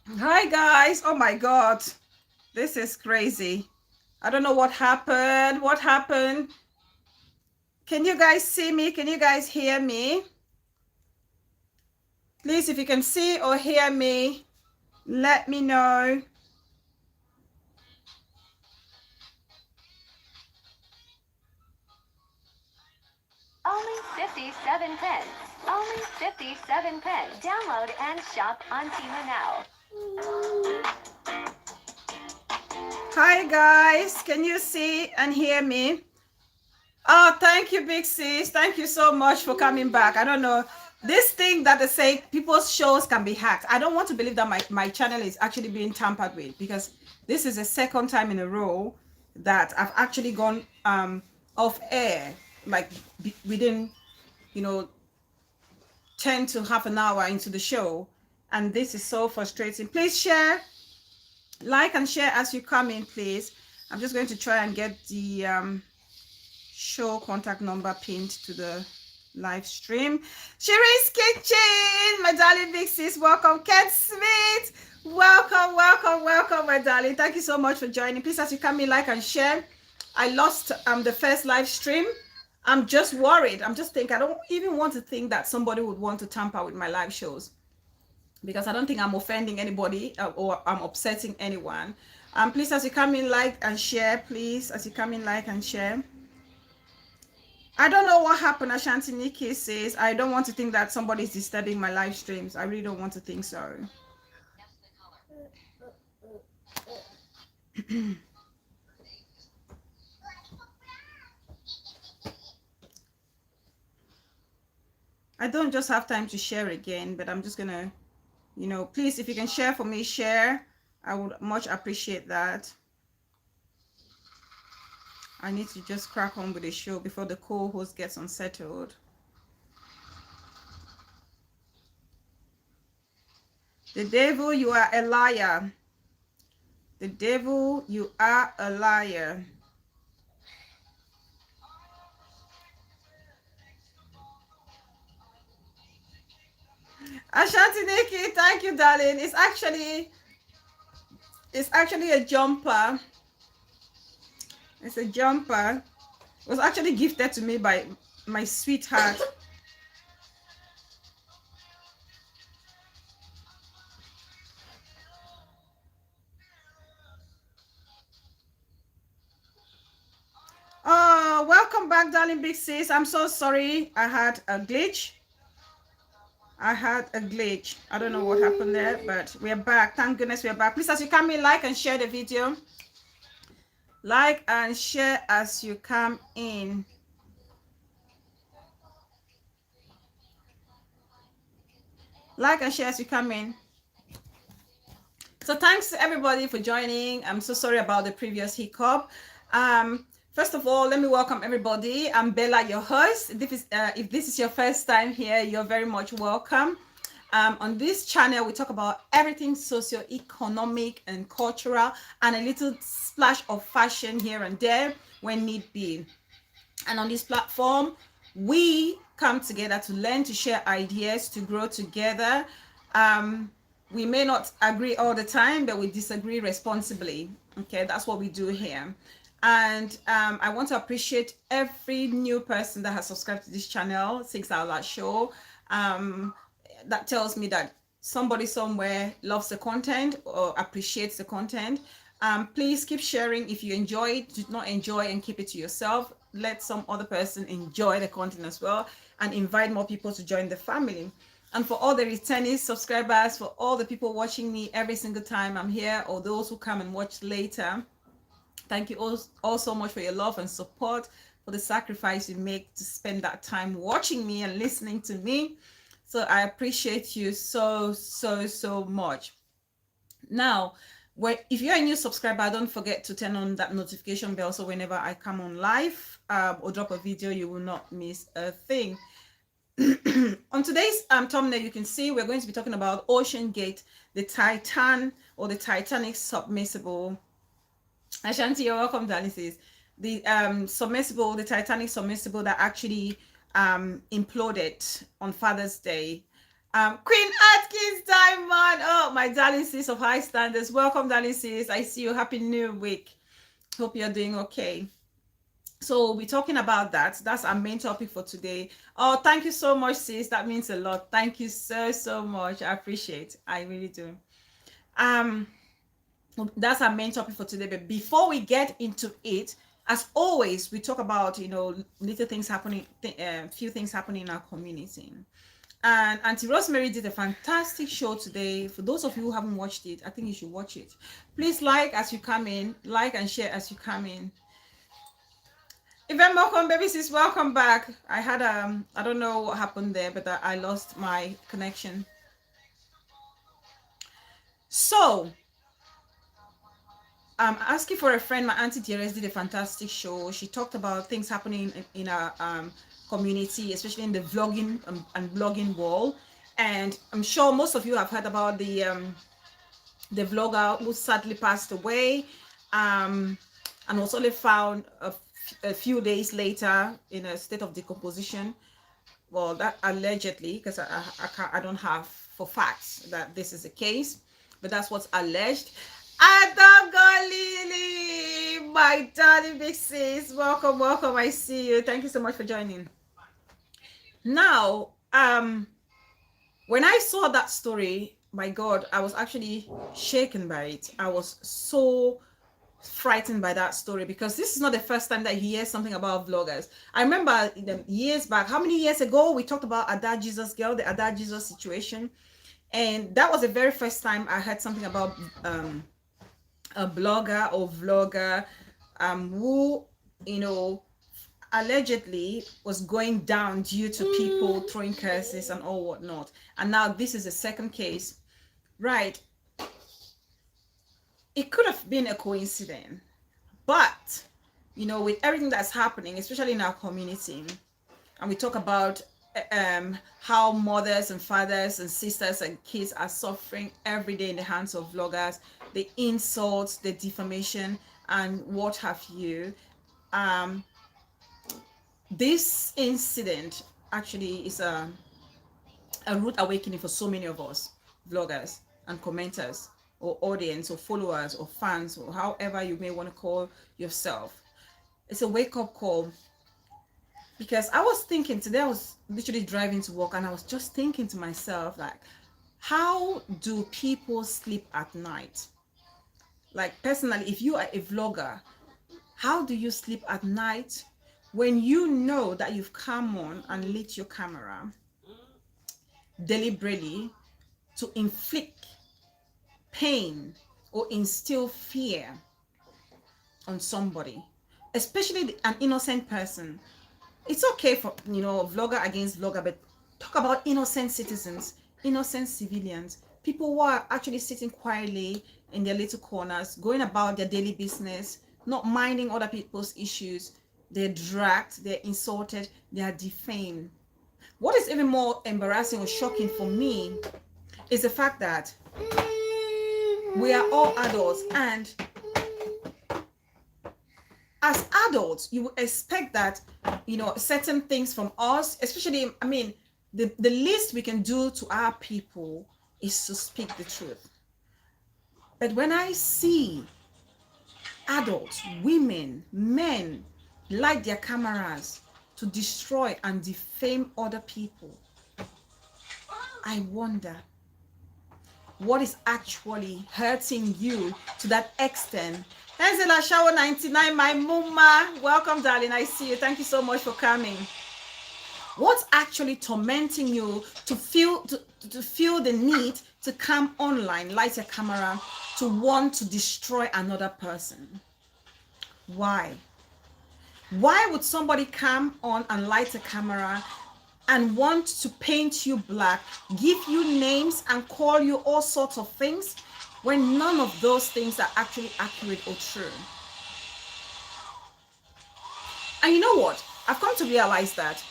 Hi guys. Oh my God. This is crazy. I don't know what happened. What happened? Can you guys see me? Can you guys hear me? Please, if you can see or hear me, let me know. Only 57 pence. Only 57 pence. Download and shop on Tima now. Hi guys. Can you see and hear me? Oh, thank you, big sis. Thank you so much for coming back. I don't know. This thing that they say people's shows can be hacked. I don't want to believe that my channel is actually being tampered with, because this is the second time in a row that I've actually gone off air, like within, you know, 10 to half an hour into the show. And this is so frustrating. Please share, like and share as you come in, please. I'm just going to try and get the show contact number pinned to the live stream. Sharice Kitchen, my darling big sis, welcome. Ken Smith, welcome, welcome, welcome, my darling. Thank you so much for joining. Please, as you come in, like and share. I lost the first live stream. I'm just worried. I'm just thinking, I don't even want to think that somebody would want to tamper with my live shows, because I don't think I'm offending anybody or I'm upsetting anyone. Please, as you come in, like and share, please, as you come in, like and share. I don't know what happened. Ashanti Nikki says, I don't want to think that somebody's disturbing my live streams. I really don't want to think so. I don't just have time to share again, but I'm just gonna, please, if you can share for me, share. I would much appreciate that. I need to just crack on with the show before the co-host gets unsettled. The devil, you are a liar. The devil, you are a liar. Ashanti Nikki, thank you, darling. It's actually a jumper. It's a jumper. It was actually gifted to me by my sweetheart. Oh, welcome back, darling big sis. I'm so sorry. I had a glitch. I don't know what happened there, but we're back. Thank goodness we're back. Please, as you come in, like and share the video. Like and share as you come in. Like and share as you come in. So thanks to everybody for joining. I'm so sorry about the previous hiccup. First of all, let me welcome everybody. I'm Bella, your host. If this is your first time here, you're very much welcome. On this channel, we talk about everything socio-economic and cultural, and a little splash of fashion here and there when need be. And on this platform, we come together to learn, to share ideas, to grow together. We may not agree all the time, but we disagree responsibly. Okay, that's what we do here. And I want to appreciate every new person that has subscribed to this channel since our last show. That tells me that somebody somewhere loves the content or appreciates the content. Please keep sharing. If you enjoy it, do not enjoy and keep it to yourself. Let some other person enjoy the content as well, and invite more people to join the family. And for all the returning subscribers, for all the people watching me every single time I'm here, or those who come and watch later, thank you all so much for your love and support, for the sacrifice you make to spend that time watching me and listening to me. So I appreciate you so, so, so much. Now, if you're a new subscriber, don't forget to turn on that notification bell, so whenever I come on live or drop a video, you will not miss a thing. On today's thumbnail, you can see we're going to be talking about Ocean Gate, the Titan or the Titanic submersible. Ashanti, you're welcome, Dalisis. The submersible, the Titanic submersible that actually imploded on Father's Day. Queen Atkins Diamond. Oh my darling sis of high standards. Welcome, darling sis. I see you. Happy New Week. Hope you're doing okay. So we're talking about that. That's our main topic for today. Oh, thank you so much, sis. That means a lot. Thank you so much. I appreciate. I really do. That's our main topic for today. But before we get into it, as always, we talk about little things happening, few things happening in our community. And Auntie Rosemary did a fantastic show today. For those of you who haven't watched it, I think you should watch it. Please like as you come in, like and share as you come in. Even welcome, baby sis, welcome back. I had I don't know what happened there, but I lost my connection. So I'm asking for a friend. My auntie Therese did a fantastic show. She talked about things happening in our community, especially in the vlogging and blogging world. And I'm sure most of you have heard about the vlogger who sadly passed away, and was only found a few days later in a state of decomposition. Well, that allegedly, because I don't have for facts that this is the case, but that's what's alleged. Lily, my darling big sis, welcome. I see you. Thank you so much for joining. Now, when I saw that story, my God, I was actually shaken by it. I was so frightened by that story, because this is not the first time that you hear something about vloggers. I remember years back, how many years ago, we talked about Ada Jesus girl, the Ada Jesus situation, and that was the very first time I heard something about a blogger or vlogger who allegedly was going down due to people throwing curses and all whatnot. And now this is the second case, right? It could have been a coincidence, but with everything that's happening, especially in our community, and we talk about how mothers and fathers and sisters and kids are suffering every day in the hands of vloggers, the insults, the defamation, and what have you. This incident actually is a rude awakening for so many of us vloggers and commenters, or audience, or followers, or fans, or however you may want to call yourself. It's a wake-up call, because I was thinking today, I was literally driving to work, and I was just thinking to myself, like, how do people sleep at night? Like, personally, if you are a vlogger, how do you sleep at night when you know that you've come on and lit your camera deliberately to inflict pain or instill fear on somebody, especially an innocent person? It's okay for vlogger against vlogger, but talk about innocent citizens, innocent civilians, people who are actually sitting quietly in their little corners, going about their daily business, not minding other people's issues. They're dragged, they're insulted, they are defamed. What is even more embarrassing or shocking for me is the fact that we are all adults, and as adults, you would expect that, certain things from us, especially, the least we can do to our people is to speak the truth. But when I see adults, women, men, light their cameras to destroy and defame other people, I wonder what is actually hurting you to that extent. Angela Shower 99, my mama, welcome, darling. I see you. Thank you so much for coming. What's actually tormenting you to feel the need to come online, light your camera, to want to destroy another person? Why? Why would somebody come on and light a camera and want to paint you black, give you names and call you all sorts of things, when none of those things are actually accurate or true? And you know what? I've come to realize that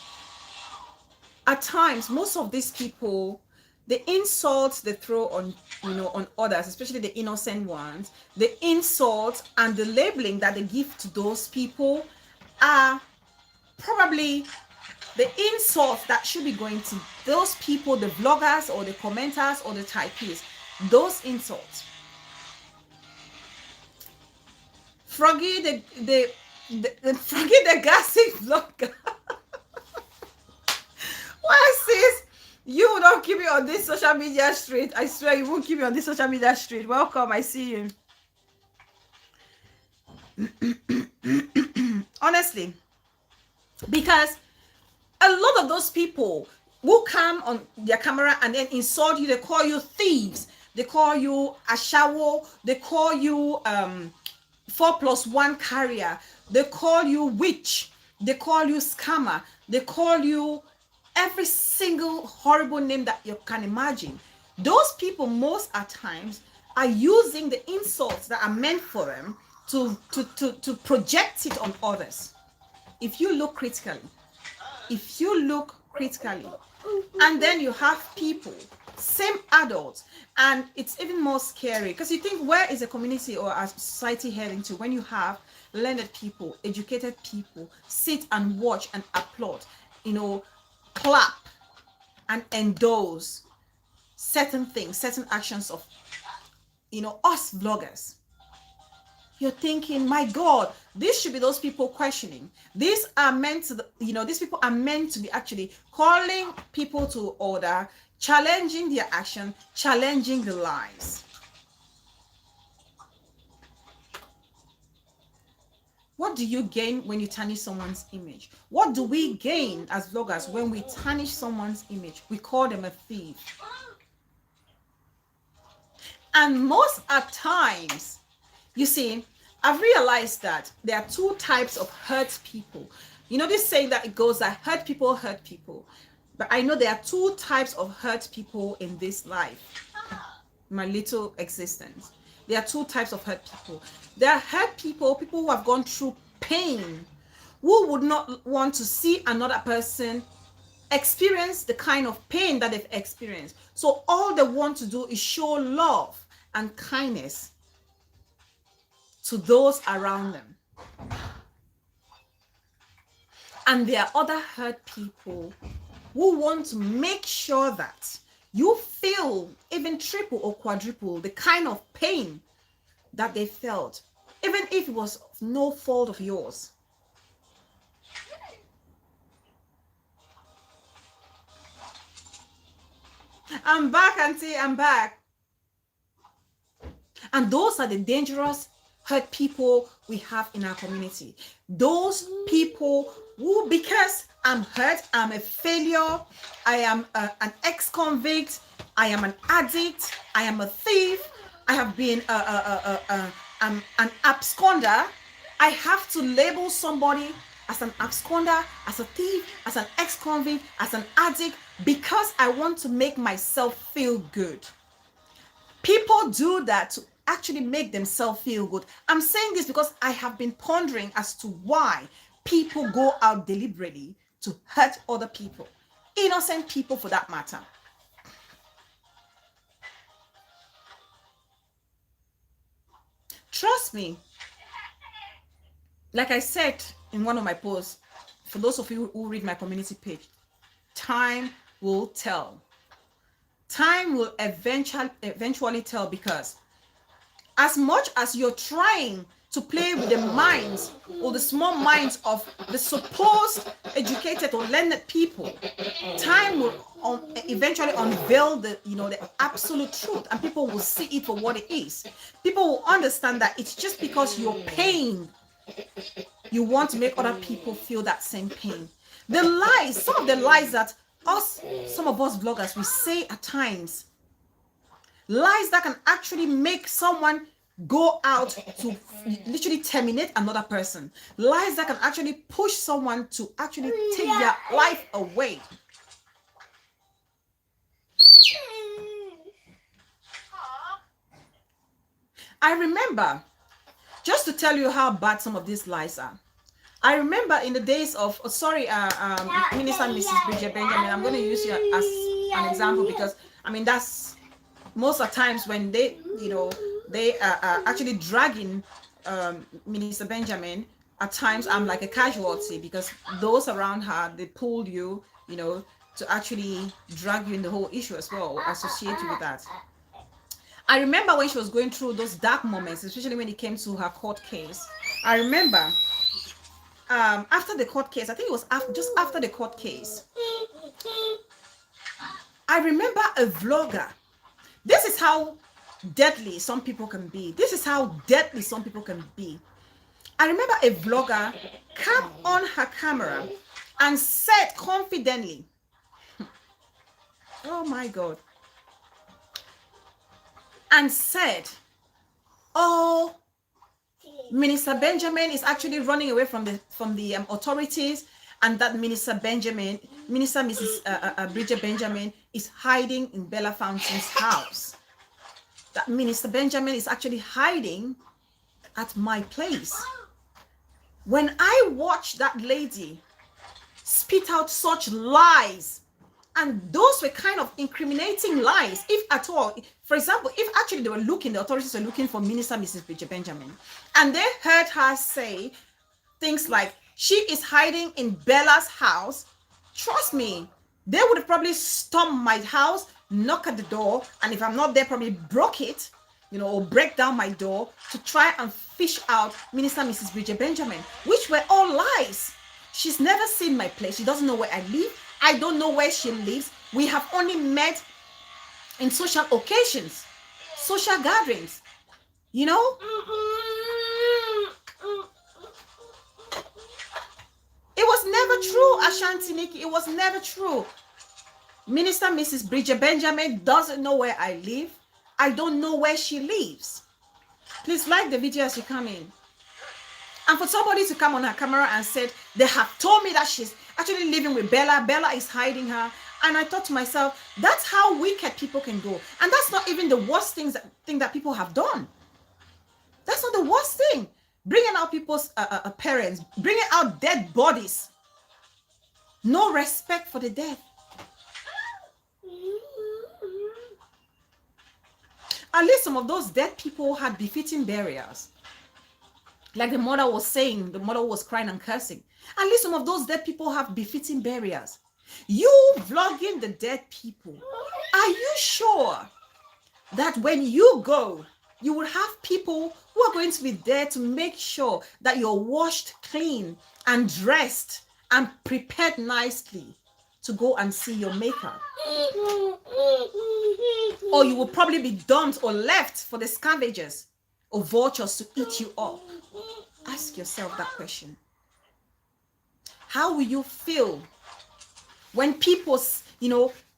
at times, most of these people, the insults they throw on, on others, especially the innocent ones, the insults and the labeling that they give to those people are probably the insults that should be going to those people, the vloggers or the commenters or the typists. those insults. Froggy the Froggy the gossip vlogger. Why sis? You don't keep me on this social media street. I swear you won't keep me on this social media street. Welcome, I see you. Honestly, because a lot of those people will come on their camera and then insult you. They call you thieves. They call you ashawo. They call you 4+1 carrier. They call you witch. They call you scammer. They call you every single horrible name that you can imagine. Those people most at times are using the insults that are meant for them to project it on others. If you look critically, and then you have people, same adults, and it's even more scary because you think, where is a community or a society heading to when you have learned people, educated people sit and watch and applaud, clap and endorse certain things, certain actions of us vloggers? You're thinking, my God, this should be those people questioning. These are meant to, these people are meant to be actually calling people to order, challenging their action, challenging the lies. What do you gain when you tarnish someone's image? What do we gain as vloggers when we tarnish someone's image? We call them a thief. And most at times, you see, I've realized that there are two types of hurt people. This saying that it goes that hurt people hurt people. But I know there are two types of hurt people in this life, my little existence. There are two types of hurt people. There are hurt people who have gone through pain, who would not want to see another person experience the kind of pain that they've experienced. So all they want to do is show love and kindness to those around them. And there are other hurt people who want to make sure that you feel even triple or quadruple the kind of pain that they felt, even if it was no fault of yours. I'm back, Auntie, I'm back. And those are the dangerous hurt people we have in our community. Those people who, because I'm hurt, I'm a failure, I am an ex-convict, I am an addict, I am a thief, I have been I'm an absconder, I have to label somebody as an absconder, as a thief, as an ex-convict, as an addict, because I want to make myself feel good. People do that to actually make themselves feel good. I'm saying this because I have been pondering as to why people go out deliberately to hurt other people, innocent people for that matter. Trust me, like I said in one of my posts, for those of you who read my community page, time will tell. Time will eventually tell, because as much as you're trying to play with the minds or the small minds of the supposed educated or learned people, time will eventually unveil the absolute truth, and people will see it for what it is. People will understand that it's just because you're pain, you want to make other people feel that same pain. The lies, some of the lies that some of us vloggers, we say at times, lies that can actually make someone go out to literally terminate another person, lies that can actually push someone to actually take their life away. I remember, just to tell you how bad some of these lies are, I remember in the days of, Minister and Mrs. Bridget Benjamin, I'm going to use you as an example, because that's most of the times when they are actually dragging Minister Benjamin. At times I'm like a casualty, because those around her, they pulled you, to actually drag you in the whole issue as well, associate you with that. I remember when she was going through those dark moments, especially when it came to her court case. I remember after the court case, I think it was just after the court case, I remember a vlogger. This is how deadly some people can be. This is how deadly some people can be. I remember a vlogger came on her camera and said confidently, oh my God, and said, oh, Minister Benjamin is actually running away from the authorities, and that Minister Mrs. Bridget Benjamin is hiding in Bella Fountain's house. That Minister Benjamin is actually hiding at my place. When I watched that lady spit out such lies, and those were kind of incriminating lies, if at all. For example, if actually the authorities were looking for Minister Mrs. Bridget Benjamin, and they heard her say things like, she is hiding in Bella's house, trust me, they would have probably stormed my house, knock at the door, and if I'm not there, probably broke it, or break down my door to try and fish out Minister Mrs. Bridget Benjamin, which were all lies. She's never seen my place. She doesn't know where I live. I don't know where she lives. We have only met in social occasions, social gatherings, It was never true, Ashanti Nikki. It was never true. Minister Mrs. Bridget Benjamin doesn't know where I live. I don't know where she lives. Please like the video as you come in. And for somebody to come on her camera and said, they have told me that she's actually living with Bella. Bella is hiding her. And I thought to myself, that's how wicked people can go. And that's not even the worst thing that people have done. That's not the worst thing. Bringing out people's parents, bringing out dead bodies. No respect for the dead. At least some of those dead people had befitting burials. Like the mother was saying, the mother was crying and cursing. At least some of those dead people have befitting burials. You vlogging the dead people, are you sure that when you go, you will have people who are going to be there to make sure that you're washed clean and dressed and prepared nicely to go and see your maker? Or you will probably be dumped or left for the scavengers or vultures to eat you up. Ask yourself that question. How will you feel when people,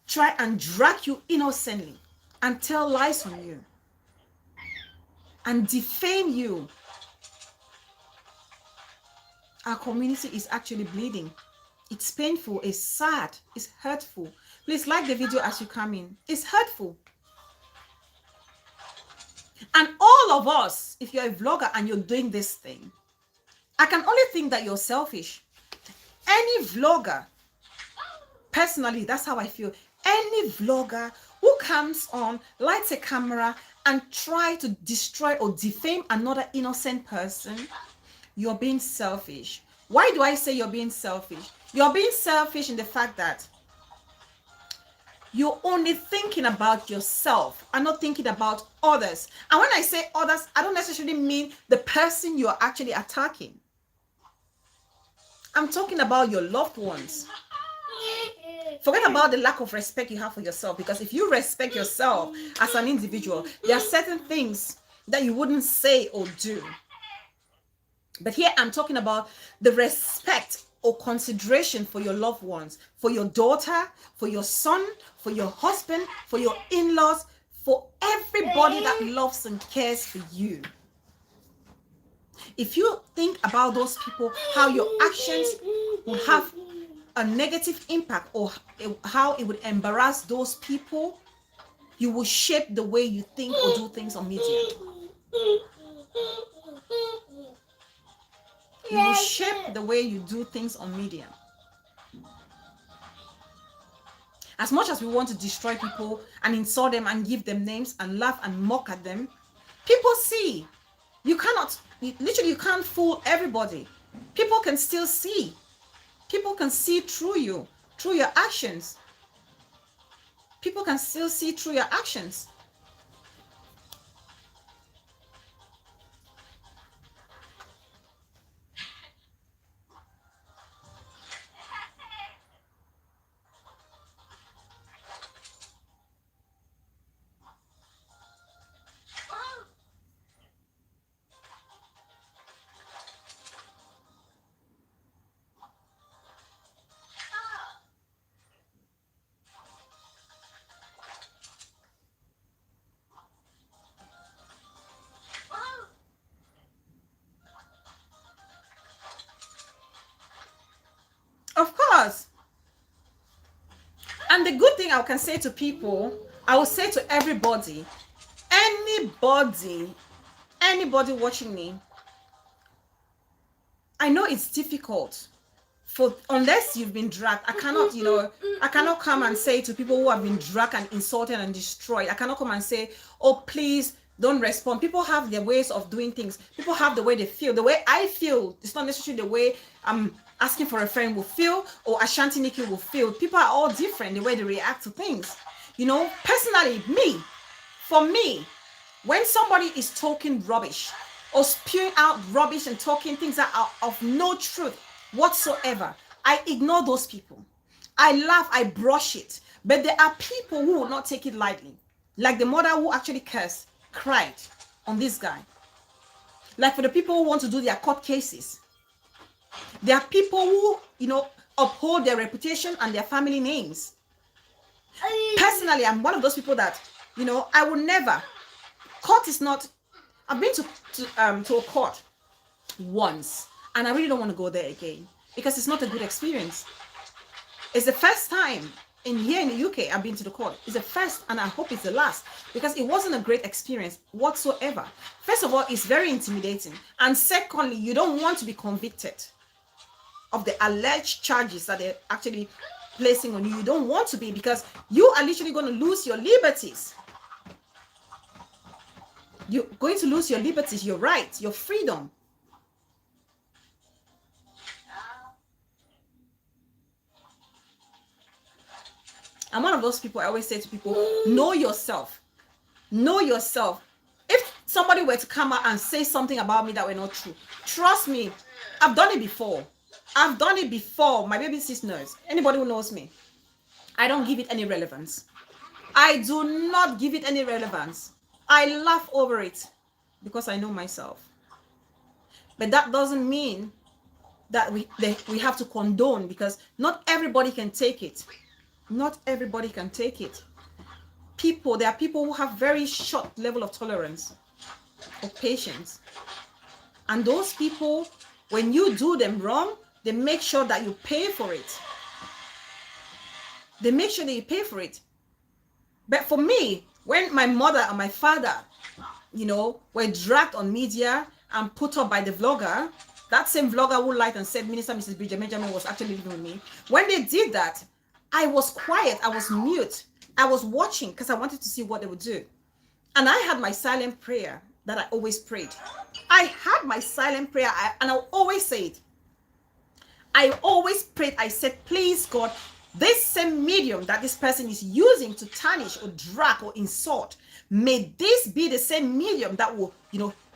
try and drag you innocently and tell lies on you and defame you? Our community is actually bleeding. It's painful, it's sad, it's hurtful. Please like the video as you come in. It's hurtful. And all of us, if you're a vlogger and you're doing this thing, I can only think that you're selfish. Any vlogger, personally, that's how I feel. Any vlogger who comes on, lights a camera, and try to destroy or defame another innocent person, you're being selfish. Why do I say you're being selfish? You're being selfish in the fact that you're only thinking about yourself and not thinking about others. And when I say others, I don't necessarily mean the person you're actually attacking. I'm talking about your loved ones. Forget about the lack of respect you have for yourself, because if you respect yourself as an individual, there are certain things that you wouldn't say or do. But here I'm talking about the respect or consideration for your loved ones, for your daughter, for your son, for your husband, for your in-laws, for everybody that loves and cares for you. If you think about those people, how your actions will have a negative impact, or how it would embarrass those people, you will shape the way you think or do things on media. You will shape the way you do things on media. As much as we want to destroy people and insult them and give them names and laugh and mock at them, people see. You can't fool everybody. People can still see. People can see through you, through your actions. People can still see through your actions. thing I can say to people, I will say to everybody, anybody watching me, I know it's difficult for, unless you've been dragged. I cannot, I cannot come and say to people who have been dragged and insulted and destroyed, I cannot come and say, oh, please don't respond. People have their ways of doing things. People have the way they feel. The way I feel, it's not necessarily the way I'm asking for a friend will feel, or Ashanti Nikki will feel. People are all different, the way they react to things. Personally, for me, when somebody is talking rubbish or spewing out rubbish and talking things that are of no truth whatsoever, I ignore those people. I laugh, I brush it. But there are people who will not take it lightly. Like the mother who actually cried on this guy. Like for the people who want to do their court cases. There are people who, uphold their reputation and their family names. Personally, I'm one of those people that, I will never. Court is not. I've been to a court once, and I really don't want to go there again because it's not a good experience. It's the first time here in the UK I've been to the court. It's the first, and I hope it's the last, because it wasn't a great experience whatsoever. First of all, it's very intimidating, and secondly, you don't want to be convicted of the alleged charges that they're actually placing on you. You don't want to be, because you are literally going to lose your liberties. You're going to lose your liberties, your rights, your freedom. I'm one of those people. I always say to people, know yourself. Know yourself. If somebody were to come out and say something about me that were not true, trust me, I've done it before. I've done it before. My baby sis knows. Anybody who knows me, I don't give it any relevance. I do not give it any relevance. I laugh over it because I know myself. But that doesn't mean that we have to condone, because not everybody can take it. Not everybody can take it. There are people who have very short level of tolerance or patience. And those people, when you do them wrong, they make sure that you pay for it. They make sure that you pay for it. But for me, when my mother and my father, were dragged on media and put up by the vlogger, that same vlogger who lied and said Minister Mrs. Bridget Benjamin was actually living with me. When they did that, I was quiet. I was mute. I was watching because I wanted to see what they would do. And I had my silent prayer that I always prayed. I had my silent prayer, and I always say it. I always prayed. I said, please, God, this same medium that this person is using to tarnish or drag or insult, may this be the same medium that will,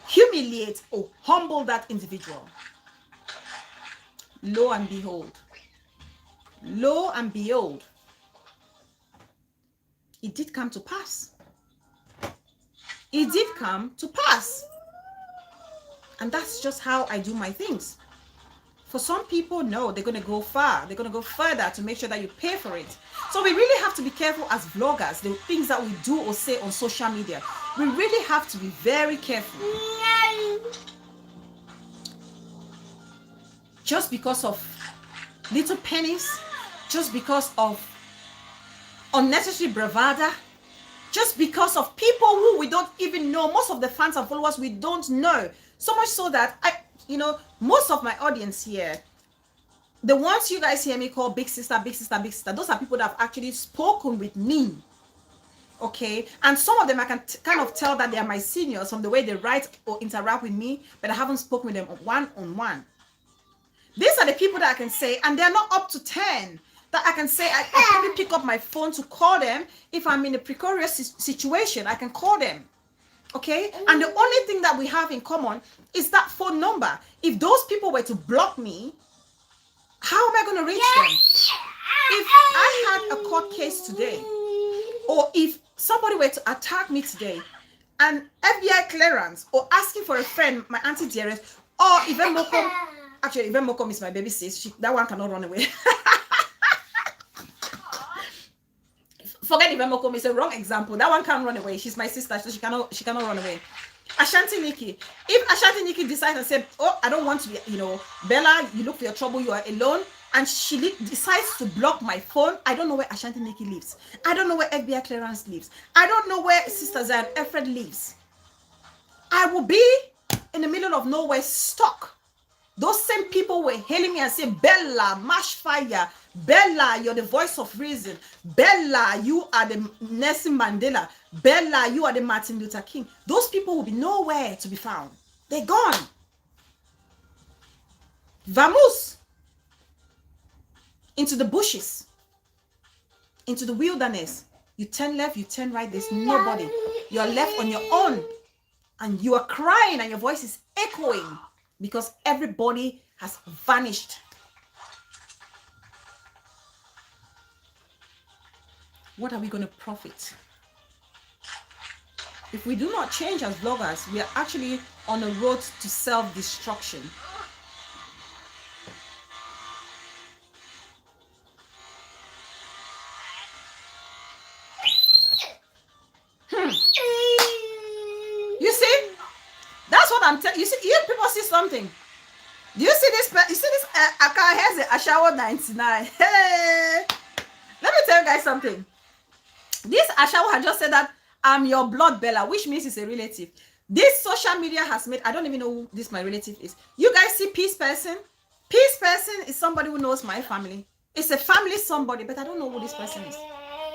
humiliate or humble that individual. Lo and behold, it did come to pass. It did come to pass. And that's just how I do my things. For some people, no, they're going to go far. They're going to go further to make sure that you pay for it. So we really have to be careful as vloggers, the things that we do or say on social media. We really have to be very careful. Just because of little pennies, just because of unnecessary bravado, just because of people who we don't even know. Most of the fans and followers we don't know. So much so that most of my audience here, the ones you guys hear me call big sister, big sister, big sister, those are people that have actually spoken with me. Okay, and some of them I can kind of tell that they are my seniors from the way they write or interact with me, but I haven't spoken with them one-on-one. These are the people that I can say, and they're not up to 10, that I can say I probably pick up my phone to call them. If I'm in a precarious situation, I can call them. Okay, and the only thing that we have in common is that phone number. If those people were to block me, how am I going to reach them? If I had a court case today, or if somebody were to attack me today, and FBI clearance, or asking for a friend, my auntie dearest, or even Mokom, actually even Mokom is my baby sis, that one cannot run away. Forget Yvette Mokom, it's a wrong example. That one can't run away. She's my sister, so she cannot run away. Ashanti Nikki. If Ashanti Nikki decides and say, oh, I don't want to be, Bella, you look for your trouble, you are alone, and she decides to block my phone. I don't know where Ashanti Nikki lives. I don't know where FBI clearance lives. I don't know where Sister Zion Efred lives. I will be in the middle of nowhere, stuck. Those same people were hailing me and saying, Bella, mash fire. Bella, you're the voice of reason. Bella, you are the Nelson Mandela. Bella, you are the Martin Luther King. Those people will be nowhere to be found. They're gone. Vamos into the bushes, into the wilderness. You turn left, you turn right, there's nobody. You're left on your own, and you are crying and your voice is echoing because everybody has vanished. What are we going to profit? If we do not change as bloggers, we are actually on a road to self-destruction. You see? That's what I'm telling you. See, you people see something. Do you see this? You see this? Account has a shower 99. Hey, let me tell you guys something. This Ashawo had just said that I'm your blood Bella, which means it's a relative. This social media has made, I don't even know who this my relative is. You guys see Peace Person? Peace Person is somebody who knows my family. It's a family somebody, but I don't know who this person is.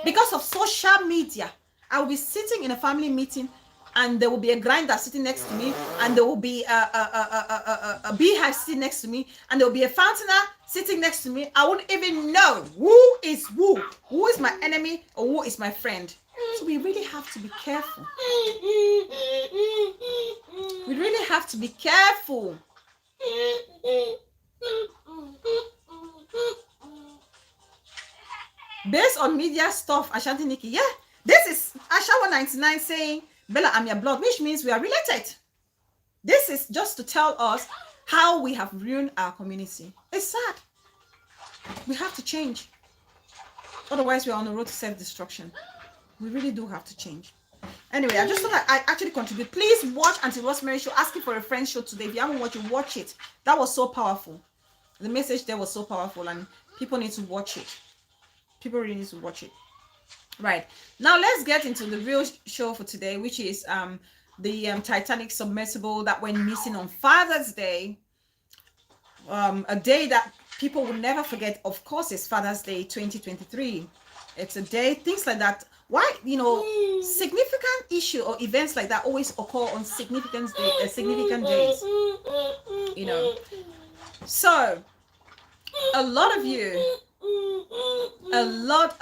Because of social media, I will be sitting in a family meeting and there will be a grinder sitting next to me, and there will be a beehive sitting next to me, and there will be a fountainer sitting next to me. I won't even know who is my enemy or who is my friend. So we really have to be careful. We really have to be careful. Based on media stuff, Ashanti Nikki, yeah, this is Ashawo 99 saying, Bella, I'm your blood, which means we are related. This is just to tell us how we have ruined our community. It's sad. We have to change. Otherwise, we're on the road to self-destruction. We really do have to change. Anyway, I just thought I actually contribute. Please watch Auntie Rosemary's show, Asking for a Friend show today. If you haven't watched it, watch it. That was so powerful. The message there was so powerful, and people need to watch it. People really need to watch it. Right, now let's get into the real show for today, which is the Titanic submersible that went missing on Father's Day, a day that people will never forget. Of course, it's Father's Day 2023. It's a day, things like that. Why, you know, significant issue or events like that always occur on significant days, you know. So a lot of you, a lot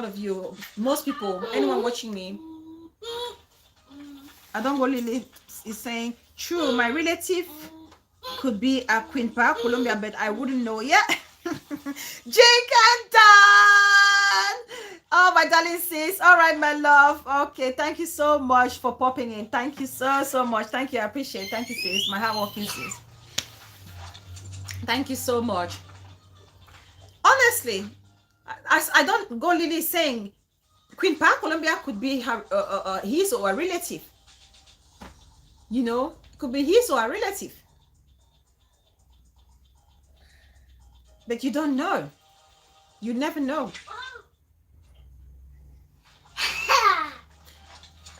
of you, most people, anyone watching me, I don't go Lily is saying, true, my relative could be a Queen Park, Colombia, but I wouldn't know. Yeah. Jake and Dan. Oh, my darling sis. All right, my love. Okay, thank you so much for popping in. Thank you so much. Thank you. I appreciate it. Thank you, sis. My hardworking sis. Thank you so much. Honestly, I don't go Lily saying Queen Park, Colombia could be her, his or a relative. You know, it could be his or a relative. But you don't know. You never know.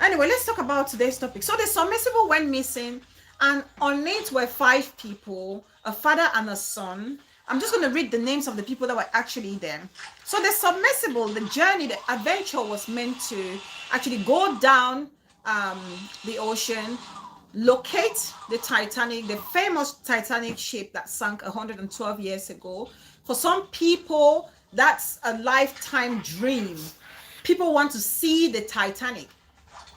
Anyway, let's talk about today's topic. So the submersible went missing, and on it were 5 people, a father and a son. I'm just going to read the names of the people that were actually there. So the submersible, the journey, the adventure was meant to actually go down the ocean, locate the Titanic, the famous Titanic ship that sank 112 years ago. For some people, that's a lifetime dream. People want to see the Titanic.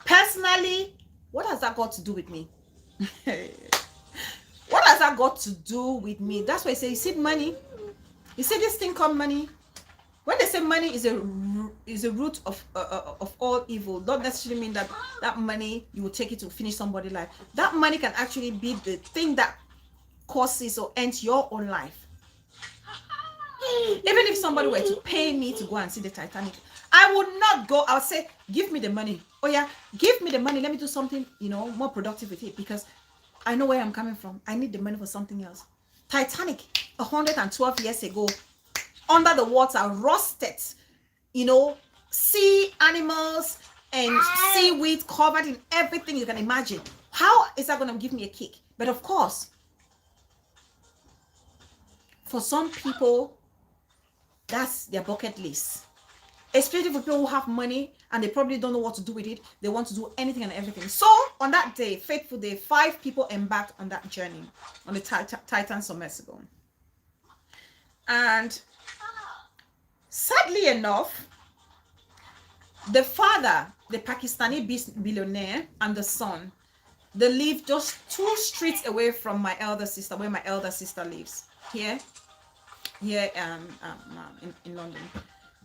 Personally, what has that got to do with me? What has that got to do with me? That's why I say, you see money? You see this thing called money? When they say money is a root of all evil, don't necessarily mean that that money, you will take it to finish somebody's life. That money can actually be the thing that causes or ends your own life. Even if somebody were to pay me to go and see the Titanic, I would not go. I would say, give me the money. Oh yeah, give me the money. Let me do something, you know, more productive with it, because I know where I'm coming from. I need the money for something else. Titanic, 112 years ago, under the water, rusted, sea animals and seaweed covered in everything you can imagine. How is that going to give me a kick? But of course, for some people, that's their bucket list. Especially for people who have money and they probably don't know what to do with it. They want to do anything and everything. So on that day, fateful day, 5 people embarked on that journey on the Titan submersible. And sadly enough, the father, the Pakistani billionaire, and the son, they live just 2 streets away from my elder sister, where my elder sister lives. Here in London.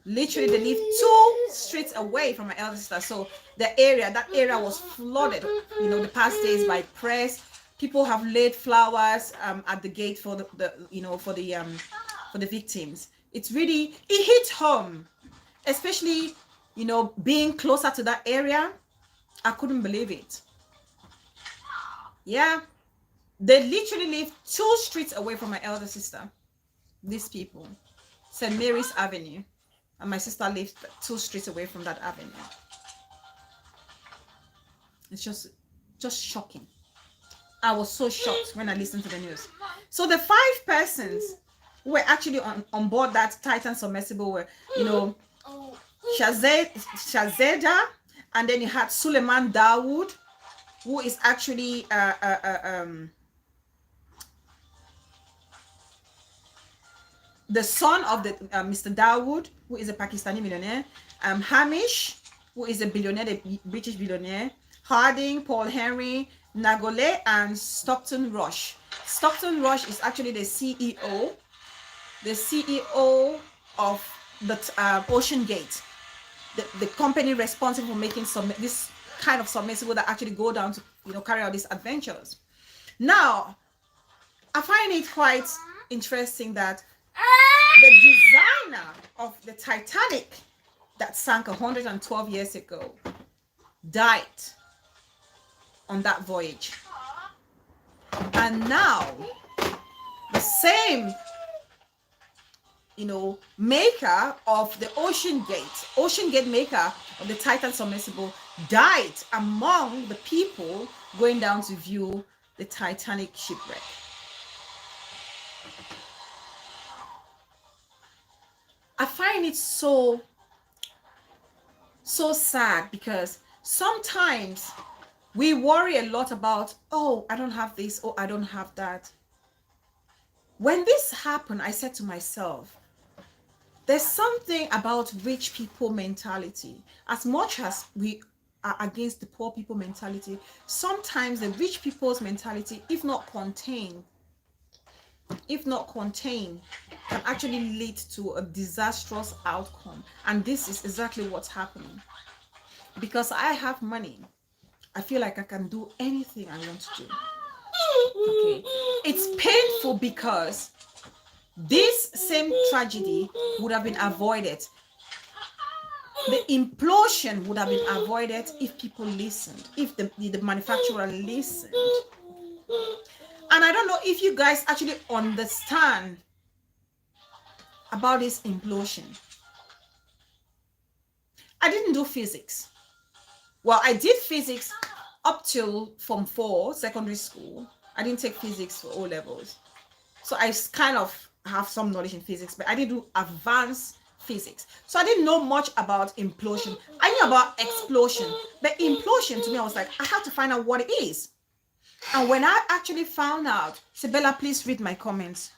Literally, they live 2 streets away from my elder sister. So that area was flooded, the past days by press. People have laid flowers at the gate for the victims. It hit home, especially being closer to that area. I couldn't believe it. Yeah, they literally live 2 streets away from my elder sister. These people, St. Mary's Avenue, and my sister lives 2 streets away from that avenue. It's just shocking. I was so shocked when I listened to the news. So the 5 persons who were actually on board that Titan submersible were, Shazeda, and then you had Suleiman Dawood, who is actually the son of the Mr. Dawood, who is a Pakistani millionaire, Hamish, who is a billionaire, a British billionaire, Harding, Paul Henry, Nagole, and Stockton Rush. Stockton Rush is actually the CEO of the Ocean Gate, the company responsible for making this kind of submersible that actually go down to carry out these adventures. Now, I find it quite interesting that the designer of the Titanic that sank 112 years ago died on that voyage. And now the same maker of the Ocean Gate maker of the Titan submersible died among the people going down to view the Titanic shipwreck. I find it so sad, because sometimes we worry a lot about, oh, I don't have this, oh, I don't have that. When this happened, I said to myself, there's something about rich people mentality. As much as we are against the poor people mentality, sometimes the rich people's mentality, if not contained, can actually lead to a disastrous outcome. And this is exactly what's happening. Because I have money, I feel like I can do anything I want to do. Okay, it's painful because this same tragedy would have been avoided. The implosion would have been avoided if people listened, if the manufacturer listened. And I don't know if you guys actually understand about this implosion. I didn't do physics. Well, I did physics up till Form 4, secondary school. I didn't take physics for O levels. So I kind of have some knowledge in physics, but I didn't do advanced physics. So I didn't know much about implosion. I knew about explosion, but implosion, to me, I was like, I have to find out what it is. And when I actually found out, Sibella, please read my comments.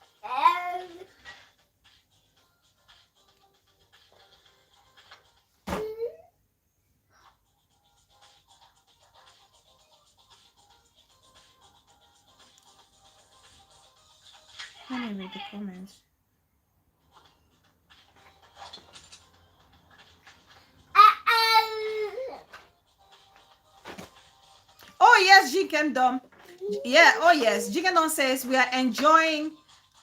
Let me read the comments. Oh yes, Jikendom. Yeah, oh yes. Jikendom says we are enjoying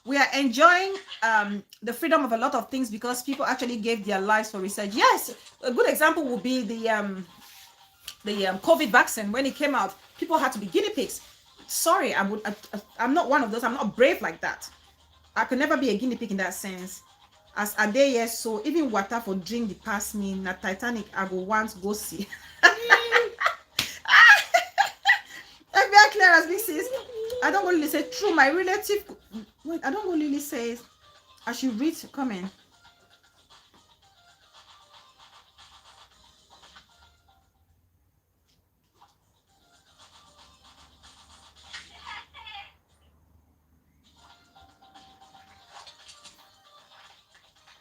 the freedom of a lot of things because people actually gave their lives for research. Yes, a good example would be the COVID vaccine. When it came out, people had to be guinea pigs. sorry, I'm not one of those. I'm not brave like that. I could never be a guinea pig in that sense. As a day, yes, so even water for drink the pass me na Titanic, I go once go see. FBI clearance, big sis. I don't really say true. My relative, wait, I don't really say. I should read comment.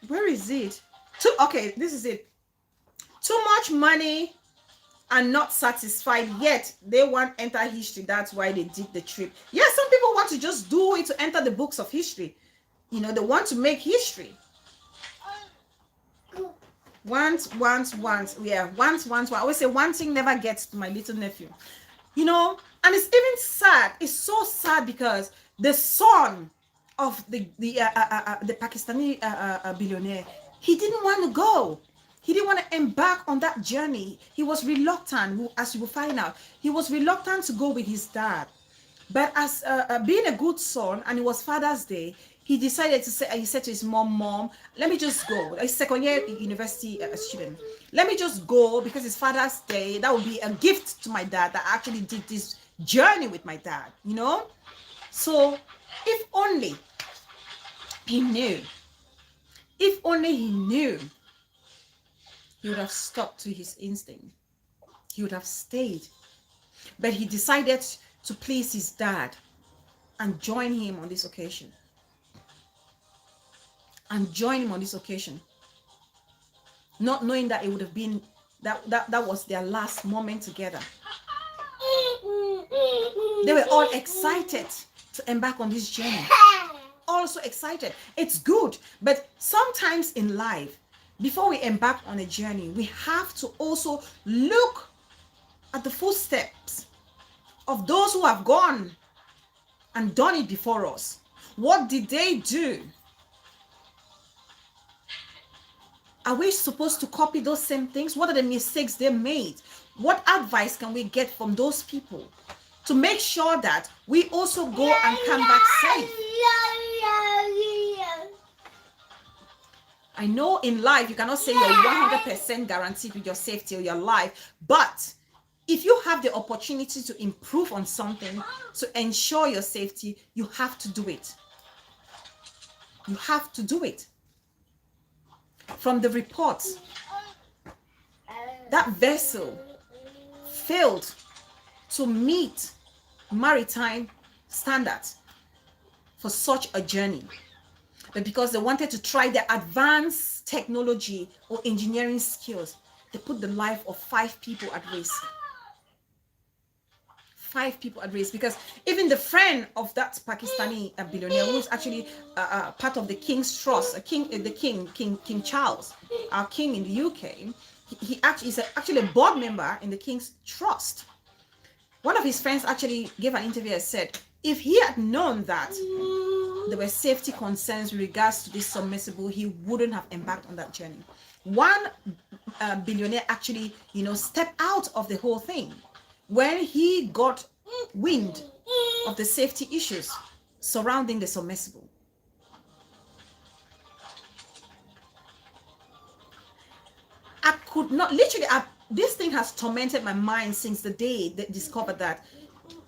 Where is it? Okay, this is it. Too much money and not satisfied yet they want to enter history. That's why they did the trip. Yeah, some people want to just do it to enter the books of history. You know, they want to make history. Once. Yeah, once. I always say one thing never gets to my little nephew. You know, and it's even sad. It's so sad because the son of the Pakistani billionaire, he didn't want to go. He didn't want to embark on that journey. He was reluctant, as you will find out. He was reluctant to go with his dad. But as being a good son, and it was Father's Day, he decided to say, he said to his mom, let me just go. A second year university student. Let me just go because it's Father's Day. That would be a gift to my dad that I actually did this journey with my dad, you know? So if only he knew, he would have stuck to his instinct. He would have stayed. But he decided to please his dad and join him on this occasion. Not knowing that it would have been, that was their last moment together. They were all excited to embark on this journey. Also excited. It's good. But sometimes in life, before we embark on a journey, we have to also look at the footsteps of those who have gone and done it before us. What did they do? Are we supposed to copy those same things? What are the mistakes they made? What advice can we get from those people to make sure that we also go and come back safe? I know in life you cannot say you're 100% guaranteed with your safety or your life, but if you have the opportunity to improve on something to ensure your safety, you have to do it. You have to do it. From the reports, that vessel failed to meet maritime standards for such a journey. But because they wanted to try the advanced technology or engineering skills, they put the life of 5 people at risk. 5 people at risk, because even the friend of that Pakistani billionaire, who is actually part of the King's Trust, King Charles, our king in the UK, he actually is actually a board member in the King's Trust. One of his friends actually gave an interview and said, if he had known that there were safety concerns with regards to this submersible, he wouldn't have embarked on that journey. One billionaire actually, stepped out of the whole thing when he got wind of the safety issues surrounding the submersible. I could not, literally, this thing has tormented my mind since the day they discovered that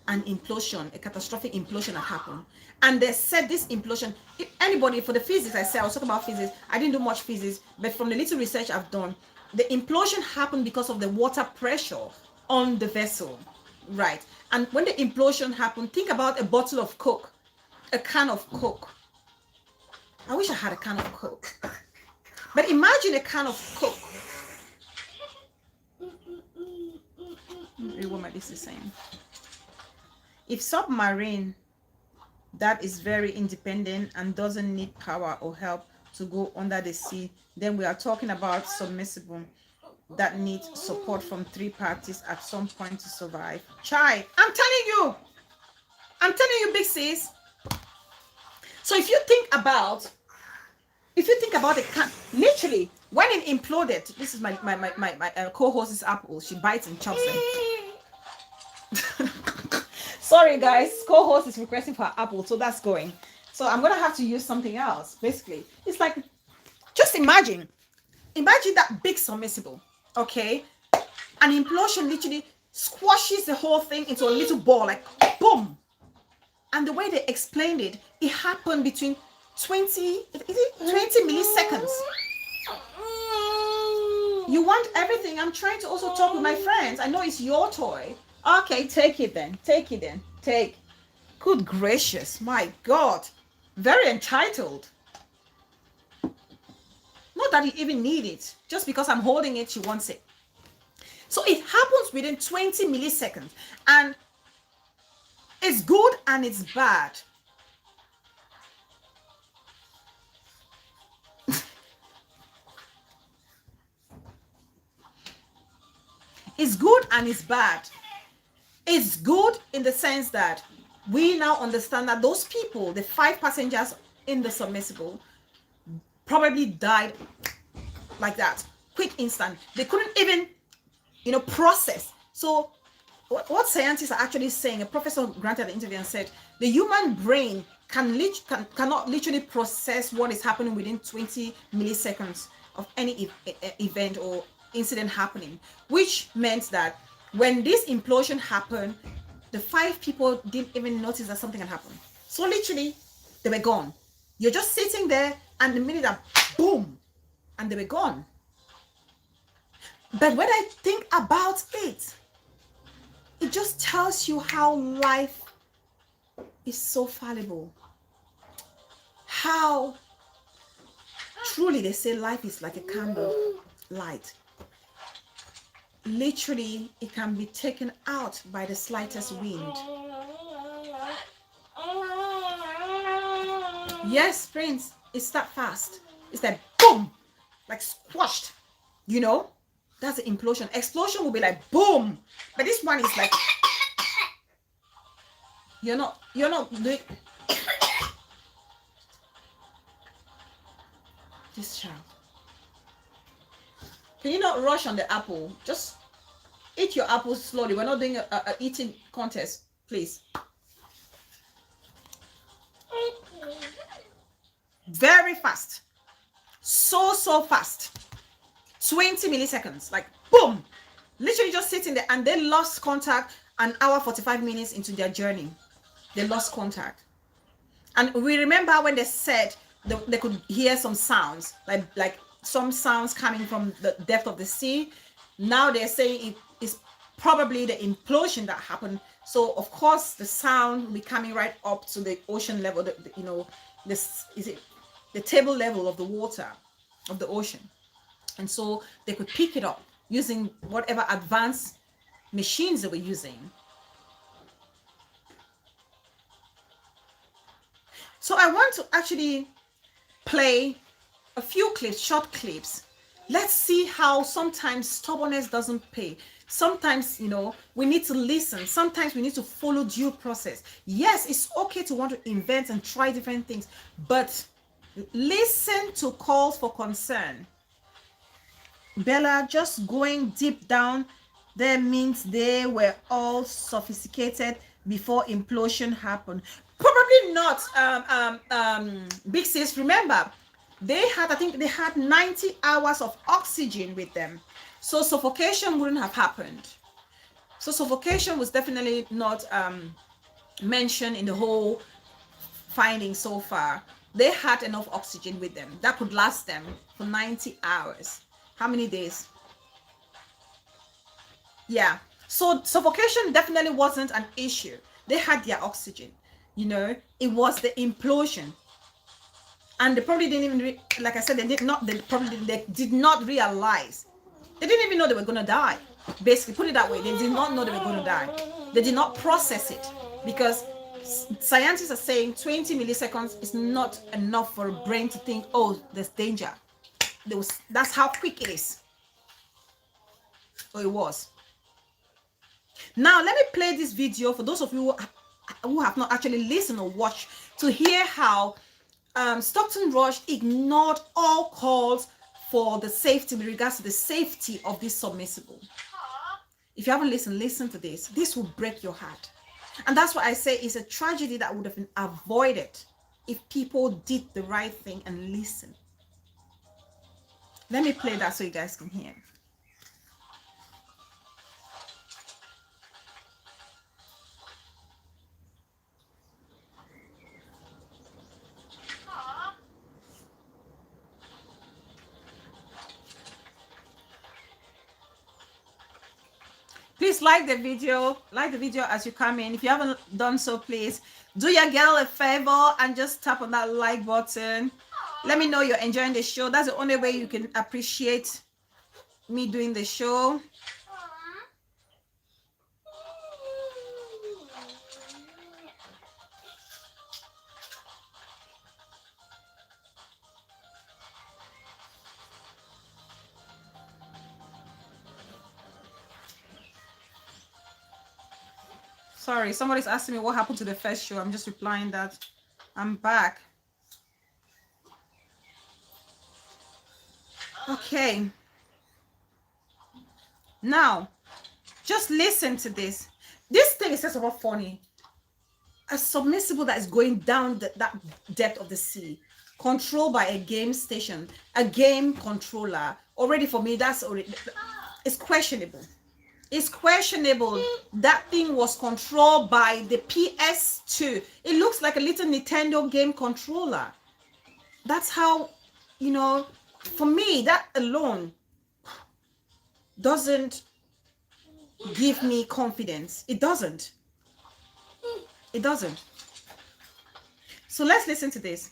an implosion, a catastrophic implosion had happened. And they said this implosion, if anybody, for the physics, I was talking about physics, I didn't do much physics, but from the little research I've done, the implosion happened because of the water pressure on the vessel, right? And when the implosion happened, think about a bottle of Coke, a can of Coke. I wish I had a can of Coke. But imagine a can of Coke. What this is saying. If submarine that is very independent and doesn't need power or help to go under the sea, then we are talking about submersible that needs support from 3 parties at some point to survive. Chai, I'm telling you, big sis. So if you think about it, literally when it imploded, this is my co-host's apple. She bites and chops them. Sorry, guys. Co-host is requesting for apple, so that's going. So I'm gonna have to use something else. Basically, it's like, just imagine that big submersible. Okay, an implosion literally squashes the whole thing into a little ball, like boom. And the way they explained it, it happened between 20 milliseconds. You want everything. I'm trying to also talk with my friends. I know it's your toy. Okay, take it then. Take it then. Take. Good gracious. My God. Very entitled. Not that you even need it. Just because I'm holding it, she wants it. So it happens within 20 milliseconds. And it's good and it's bad. It's good and it's bad. It's good in the sense that we now understand that those people, the 5 passengers in the submersible, probably died like that. Quick instant. They couldn't even, process. So what scientists are actually saying, a professor granted the interview and said, the human brain cannot literally process what is happening within 20 milliseconds of any event or incident happening, which meant that when this implosion happened, the 5 people didn't even notice that something had happened. So literally, they were gone. You're just sitting there, and the minute that boom, and they were gone. But when I think about it, it just tells you how life is so fallible. How truly they say life is like a candle light. Literally, it can be taken out by the slightest wind. Yes, Prince, it's that fast. It's like boom, like squashed. That's the implosion. Explosion will be like boom, but this one is like you're not doing this child. Can you not rush on the apple? Just eat your apple slowly. We're not doing a eating contest, please. Very fast. So fast. 20 milliseconds. Like, boom. Literally just sitting there. And they lost contact an hour, 45 minutes into their journey. They lost contact. And we remember when they said they could hear some sounds. Like some sounds coming from the depth of the sea. Now they're saying it is probably the implosion that happened. So of course the sound will be coming right up to the ocean level. The table level of the water of the ocean, and so they could pick it up using whatever advanced machines they were using. So I want to actually play a few clips, short clips. Let's see how sometimes stubbornness doesn't pay. Sometimes, we need to listen. Sometimes we need to follow due process. Yes, it's okay to want to invent and try different things, but listen to calls for concern. Bella, just going deep down there means they were all sophisticated before implosion happened. Probably not, Big Sis. Remember, I think they had 90 hours of oxygen with them. So suffocation wouldn't have happened. So suffocation was definitely not mentioned in the whole finding so far. They had enough oxygen with them that could last them for 90 hours. How many days? Yeah. So suffocation definitely wasn't an issue. They had their oxygen. It was the implosion. And they probably didn't even, like I said, they did not realize. They didn't even know they were going to die. Basically, put it that way. They did not know they were going to die. They did not process it because scientists are saying 20 milliseconds is not enough for a brain to think, oh, there's danger. That's how quick it is. Or it was. Now, let me play this video for those of you who have not actually listened or watched to hear how Stockton Rush ignored all calls for the safety with regards to the safety of this submersible. If you haven't listened, listen to this. This will break your heart. And that's why I say it's a tragedy that would have been avoided if people did the right thing and listen. Let me play that so you guys can hear. Please like the video as you come in. If you haven't done so, please do your girl a favor and just tap on that like button. Let me know you're enjoying the show. That's the only way you can appreciate me doing the show. Sorry, somebody's asking me what happened to the first show. I'm just replying that I'm back. Okay. Now, just listen to this. This thing is just about funny. A submersible that is going down that depth of the sea, controlled by a game station, a game controller. Already for me, it's questionable. It's questionable. That thing was controlled by the PS2. It looks like a little Nintendo game controller. That's how, for me, that alone doesn't give me confidence. It doesn't. It doesn't. So let's listen to this.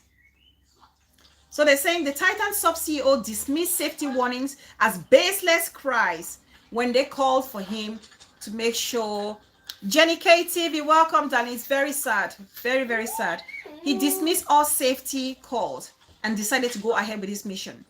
So they're saying the Titan Sub CEO dismissed safety warnings as baseless cries when they called for him to make sure. Jenny K TV, welcome, Danny. It's very sad. Very, very sad. He dismissed all safety calls and decided to go ahead with his mission.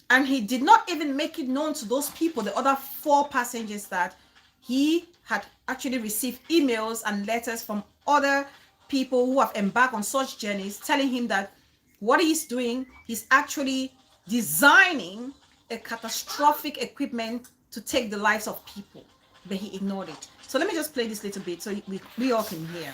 And he did not even make it known to those people, the other 4 passengers, that he had actually received emails and letters from other people who have embarked on such journeys telling him that what he's doing, he's actually designing a catastrophic equipment to take the lives of people, but he ignored it. So let me just play this little bit so we all can hear.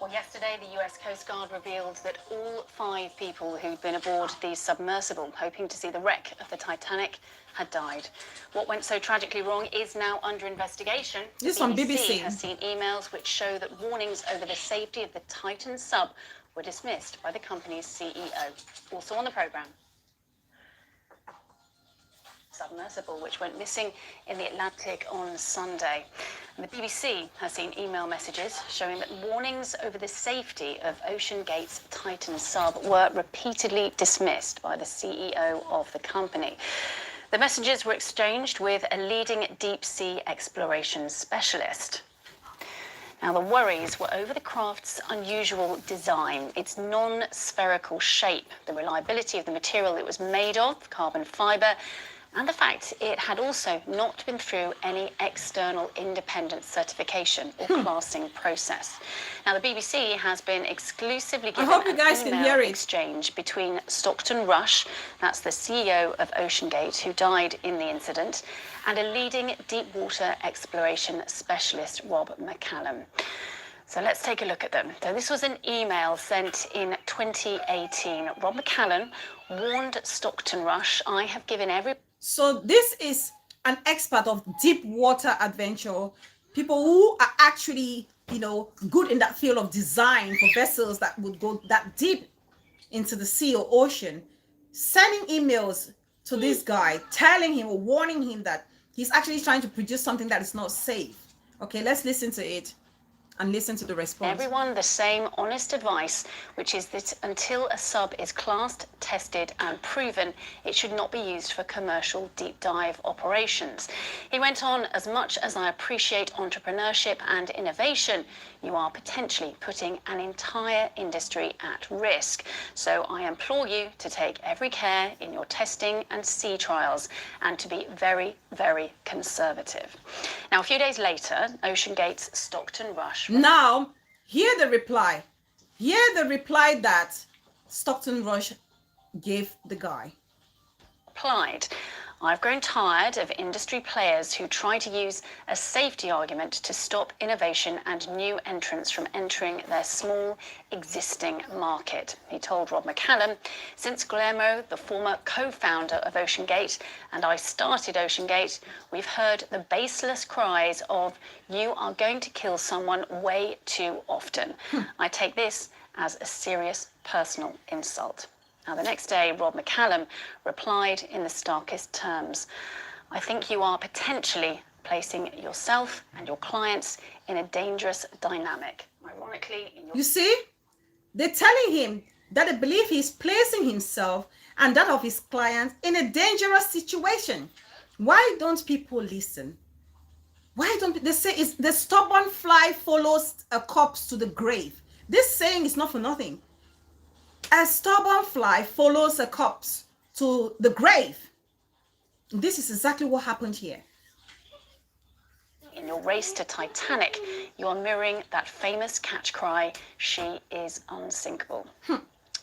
Well, yesterday, the US Coast Guard revealed that all 5 people who'd been aboard the submersible, hoping to see the wreck of the Titanic, had died. What went so tragically wrong is now under investigation. This is on BBC. Has seen emails which show that warnings over the safety of the Titan sub were dismissed by the company's CEO. Also on the programme, submersible, which went missing in the Atlantic on Sunday. And the BBC has seen email messages showing that warnings over the safety of OceanGate's Titan sub were repeatedly dismissed by the CEO of the company. The messages were exchanged with a leading deep-sea exploration specialist. Now, the worries were over the craft's unusual design, its non-spherical shape, the reliability of the material it was made of, carbon fibre, and the fact it had also not been through any external independent certification or classing process. Now, the BBC has been exclusively given an email exchange between Stockton Rush, that's the CEO of OceanGate, who died in the incident, and a leading deep water exploration specialist, Rob McCallum. So let's take a look at them. So this was an email sent in 2018. Rob McCallum warned Stockton Rush, I have given every... So this is an expert of deep water adventure, people who are actually, good in that field of design for vessels that would go that deep into the sea or ocean, sending emails to this guy, telling him or warning him that he's actually trying to produce something that is not safe. Okay, let's listen to it and listen to the response. Everyone the same honest advice, which is that until a sub is classed, tested and proven, it should not be used for commercial deep dive operations. He went on, as much as I appreciate entrepreneurship and innovation, you are potentially putting an entire industry at risk. So I implore you to take every care in your testing and sea trials and to be very, very conservative. Now, a few days later, OceanGate's Stockton Rush. Now, hear the reply. Hear the reply that Stockton Rush gave the guy. Replied, I've grown tired of industry players who try to use a safety argument to stop innovation and new entrants from entering their small existing market, he told Rob McCallum. Since Guillermo, the former co-founder of OceanGate, and I started OceanGate, we've heard the baseless cries of, "You are going to kill someone way too often." I take this as a serious personal insult. Now, the next day, Rob McCallum replied in the starkest terms, "I think you are potentially placing yourself and your clients in a dangerous dynamic." Ironically, in your... You see, they're telling him that they believe he's placing himself and that of his clients in a dangerous situation. Why don't people listen? Why don't they say it's the stubborn fly follows a corpse to the grave? This saying is not for nothing. A stubborn fly follows a corpse to the grave. This is exactly what happened here. In your race to Titanic, you are mirroring that famous catch cry, "She is unsinkable."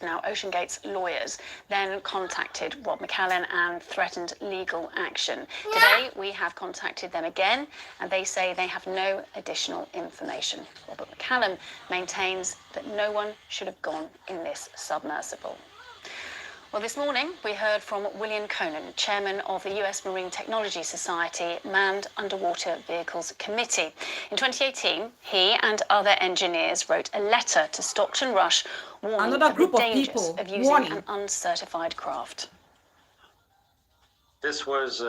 Now, OceanGate's lawyers then contacted Rob McCallum and threatened legal action. Today, we have contacted them again, and they say they have no additional information. Robert McCallum maintains that no one should have gone in this submersible. Well, this morning, we heard from William Conan, chairman of the US Marine Technology Society Manned Underwater Vehicles Committee. In 2018, he and other engineers wrote a letter to Stockton Rush warning Another of group the of dangers people of using warning. an uncertified craft. This was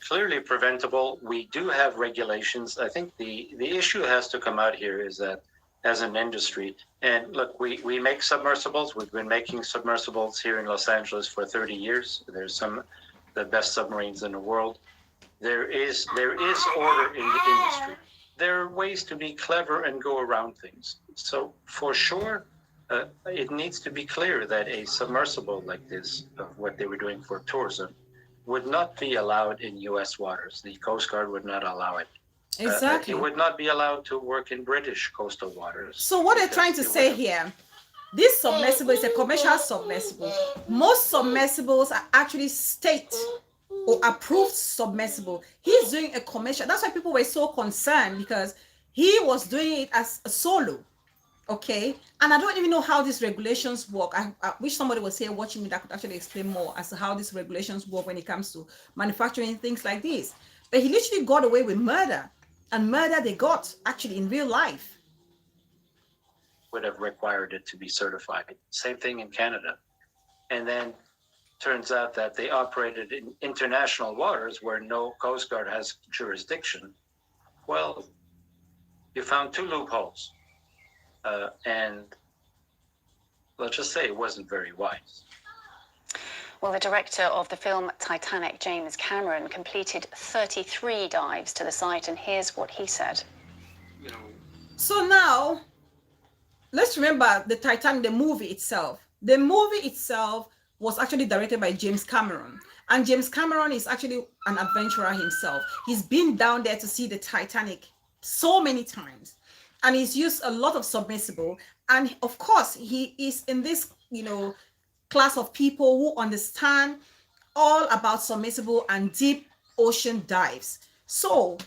clearly preventable. We do have regulations. I think the issue has to come out here is that as an industry, and look, we make submersibles. We've been making submersibles here in Los Angeles for 30 years. There's some of the best submarines in the world. There is order in the industry. There are ways to be clever and go around things. So for sure, it needs to be clear that a submersible like this, of what they were doing for tourism, would not be allowed in U.S. waters. The Coast Guard would not allow it. Exactly. It would not be allowed to work in British coastal waters. So what they're trying to say here, this submersible is a commercial submersible. Most submersibles are actually state or approved submersible. He's doing a commercial. That's why people were so concerned, because he was doing it as a solo. Okay, and I don't even know how these regulations work. I wish somebody was here watching me that could actually explain more as to how these regulations work when it comes to manufacturing things like this. But he literally got away with murder, and murder they got actually in real life. Would have required it to be certified. Same thing in Canada. And then turns out that they operated in international waters where no Coast Guard has jurisdiction. Well, you found two loopholes. And let's just say it wasn't very wise. Well, the director of the film Titanic, James Cameron, completed 33 dives to the site, and here's what he said. So now, let's remember the Titanic, the movie itself. The movie itself was actually directed by James Cameron. And James Cameron is actually an adventurer himself. He's been down there to see the Titanic so many times. And he's used a lot of submersible. And of course, he is in this, class of people who understand all about submersible and deep ocean dives. So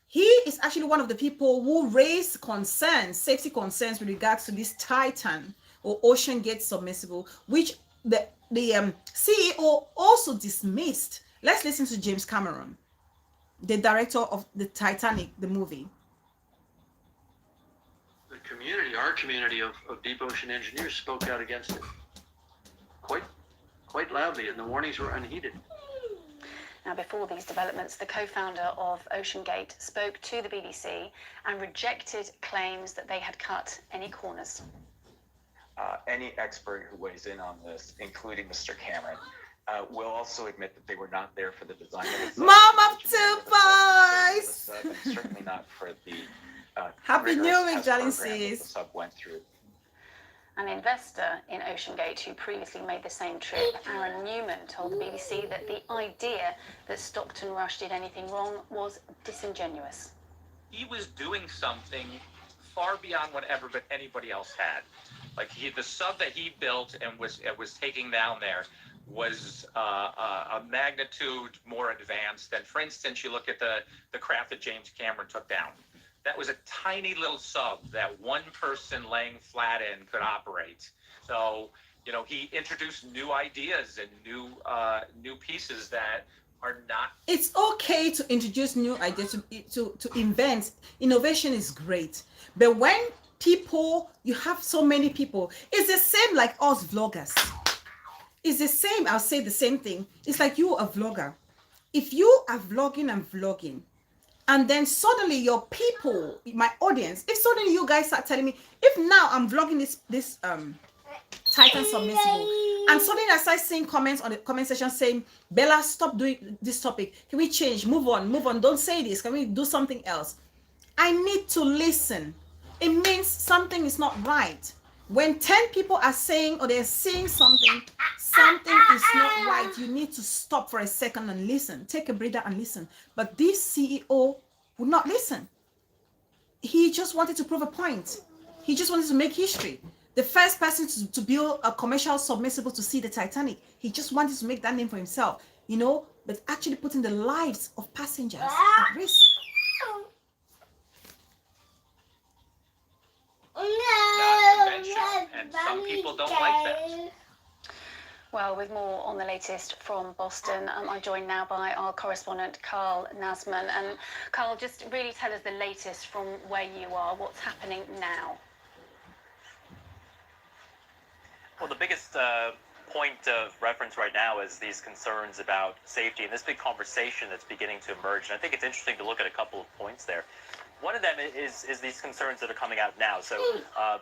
he is actually one of the people who raised concerns, safety concerns with regards to this Titan or OceanGate submersible, which the CEO also dismissed. Let's listen to James Cameron, the director of the Titanic, the movie. Our community of deep ocean engineers spoke out against it quite loudly, and the warnings were unheeded. Now, before these developments, the co-founder of OceanGate spoke to the BBC and rejected claims that they had cut any corners. Any expert who weighs in on this, including Mr. Cameron, will also admit that they were not there for the design of the sub. Mom of two boys! And certainly not for the Happy New rigorous Week, test darling program that the sis. sub went through. An investor in OceanGate who previously made the same trip, Aaron Newman, told the BBC that the idea that Stockton Rush did anything wrong was disingenuous. He was doing something far beyond whatever but anybody else had. Like the sub that he built and was taking down there was a magnitude more advanced than, for instance, you look at the craft that James Cameron took down. That was a tiny little sub that one person laying flat in could operate. So, you know, he introduced new ideas and new pieces that are not. It's okay to introduce new ideas, to invent. Innovation is great. But when people, you have so many people, it's the same like us vloggers. It's the same. I'll say the same thing. It's like you, a vlogger. If you are vlogging and vlogging, and then suddenly your people, my audience, if suddenly you guys start telling me, if now I'm vlogging this Titan Submersible, and suddenly I start seeing comments on the comment section saying, Bella, stop doing this topic. Can we change? Move on. Don't say this. Can we do something else? I need to listen. It means something is not right. When 10 people are saying or they're saying something is not right, you need to stop for a second and listen. Take a breather and listen. But this CEO would not listen. He just wanted to prove a point. He just wanted to make history. The first person to build a commercial submersible to see the Titanic. He just wanted to make that name for himself, you know, but actually putting the lives of passengers at risk. Not conventional, and some people don't like that. Well, with more on the latest from Boston, I'm joined now by our correspondent, Carl Nasman. And Carl, just really tell us the latest from where you are. What's happening now? Well, the biggest point of reference right now is these concerns about safety and this big conversation that's beginning to emerge. And I think it's interesting to look at a couple of points there. One of them is these concerns that are coming out now. So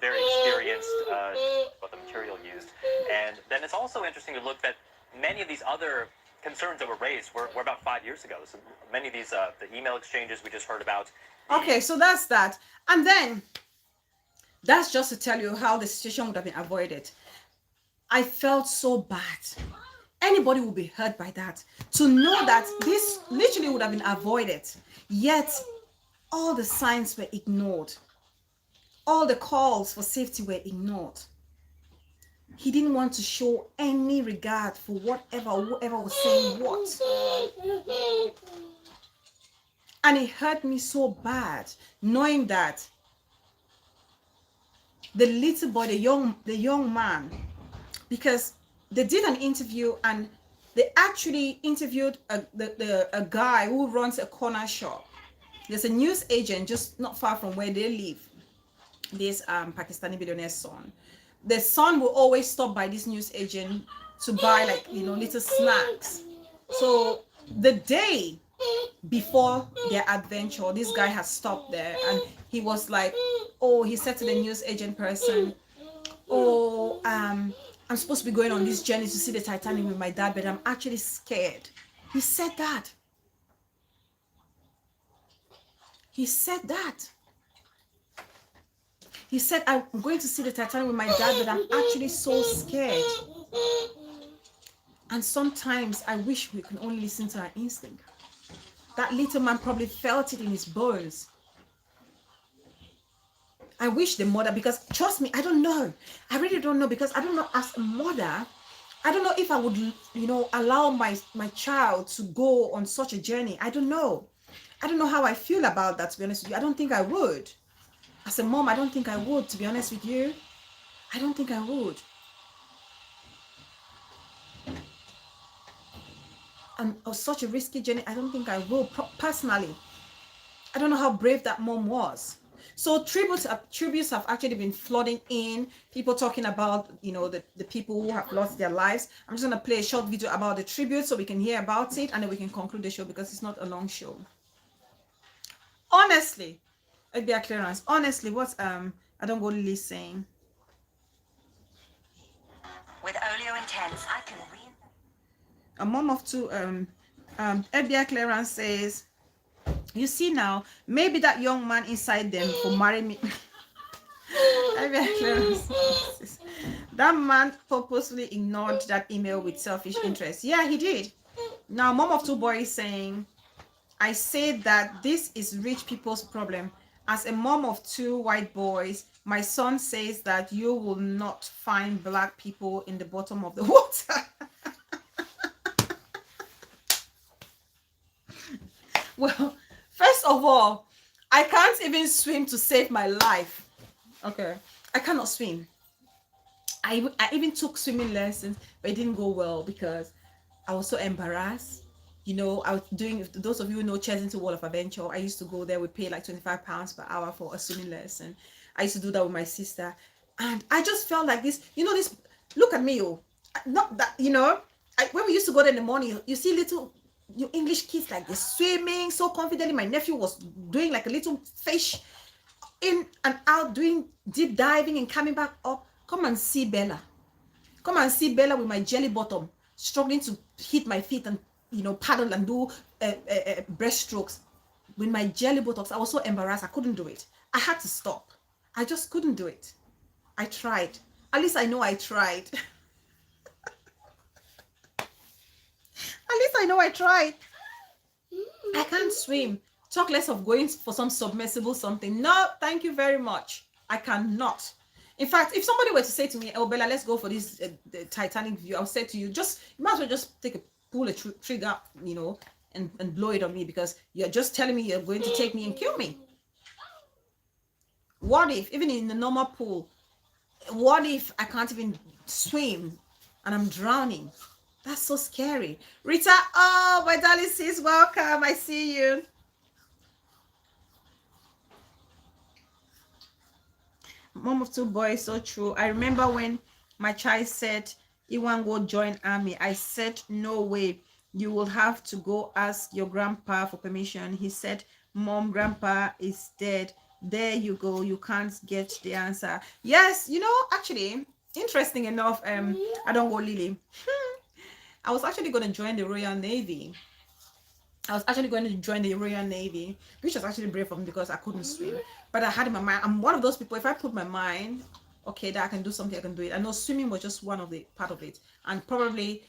very experienced about the material used. And then it's also interesting to look that many of these other concerns that were raised were about 5 years ago. So many of these, the email exchanges we just heard about. Okay, so that's that. And then that's just to tell you how the situation would have been avoided. I felt so bad. Anybody would be hurt by that. To know that this literally would have been avoided. Yet all the signs were ignored. All the calls for safety were ignored. He didn't want to show any regard for whoever was saying what. And it hurt me so bad knowing that the little boy, the young man, because they did an interview and they actually interviewed a guy who runs a corner shop. There's a news agent just not far from where they live. This Pakistani billionaire's son. The son will always stop by this news agent to buy, like, you know, little snacks. So the day before their adventure, this guy has stopped there and he was like, oh, he said to the news agent person, oh, I'm supposed to be going on this journey to see the Titanic with my dad, but I'm actually scared. He said that. He said that. He said, I'm going to see the Titanic with my dad, but I'm actually so scared. And sometimes I wish we could only listen to our instinct. That little man probably felt it in his bones. I wish the mother, because trust me, I don't know. I really don't know, because I don't know, as a mother, I don't know if I would, you know, allow my child to go on such a journey. I don't know. I don't know how I feel about that, to be honest with you. I don't think I would. As a mom, I don't think I would, to be honest with you. I don't think I would. And such a risky journey, I don't think I will, personally. I don't know how brave that mom was. So tributes have actually been flooding in. People talking about, you know, the people who have lost their lives. I'm just going to play a short video about the tribute so we can hear about it, and then we can conclude the show because it's not a long show. Honestly, it'd be a clearance. Honestly, what's I don't go listening. With Oleo Intense, I can read. A mom of two, FBI clearance says, you see now, maybe that young man inside them for marry me. FBI clearance says, that man purposely ignored that email with selfish interest. Yeah, he did. Now, mom of two boys saying, I say that this is rich people's problem. As a mom of two white boys, my son says that you will not find black people in the bottom of the water. Well, first of all, I can't even swim to save my life. Okay, I cannot swim. I even took swimming lessons, but it didn't go well because I was so embarrassed. You know, I was doing, those of you who know Chesington Wall of Adventure, I used to go there. We pay like £25 per hour for a swimming lesson. I used to do that with my sister. And I just felt like this, you know, this, look at me, oh, not that, you know, when we used to go there in the morning, you see little you English kids like they're swimming so confidently. My nephew was doing like a little fish in and out, doing deep diving and coming back up. Come and see Bella. Come and see Bella with my jelly bottom, struggling to hit my feet and, you know, paddle and do breaststrokes with my jelly buttocks. I was so embarrassed. I couldn't do it. I had to stop. I just couldn't do it. I tried. At least I know I tried. At least I know I tried. I can't swim. Talk less of going for some submersible something. No, thank you very much. I cannot. In fact, if somebody were to say to me, "Oh, Bella, let's go for this the Titanic view," I'll say to you, just, you might as well just pull a trigger, you know, and blow it on me, because you're just telling me you're going to take me and kill me. What if, even in the normal pool, what if I can't even swim and I'm drowning? That's so scary. Rita, oh, my darling sis, welcome. I see you. Mom of two boys, so true. I remember when my child said he want to go join army. I said, no way. You will have to go ask your grandpa for permission. He said, Mom, grandpa is dead. There you go. You can't get the answer. Yes, you know, actually, interesting enough, I don't go Lily. I was actually going to join the Royal Navy. Which was actually brave of me because I couldn't swim. But I had in my mind, I'm one of those people, if I put my mind, okay, that I can do something, I can do it. I know swimming was just one of the part of it. And probably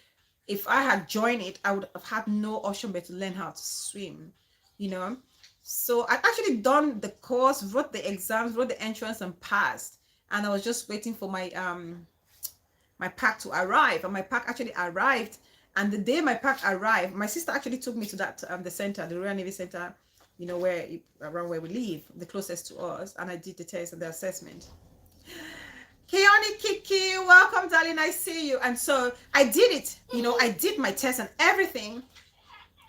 if I had joined it, I would have had no option but to learn how to swim, you know. So I actually done the course, wrote the exams, wrote the entrance and passed. And I was just waiting for my my pack to arrive. And my pack actually arrived. And the day my pack arrived, my sister actually took me to that the center, the Royal Navy Center, you know, around where we live, the closest to us. And I did the test and the assessment. Keone Kiki, welcome, darling. I see you. And so I did it. You know, I did my test and everything,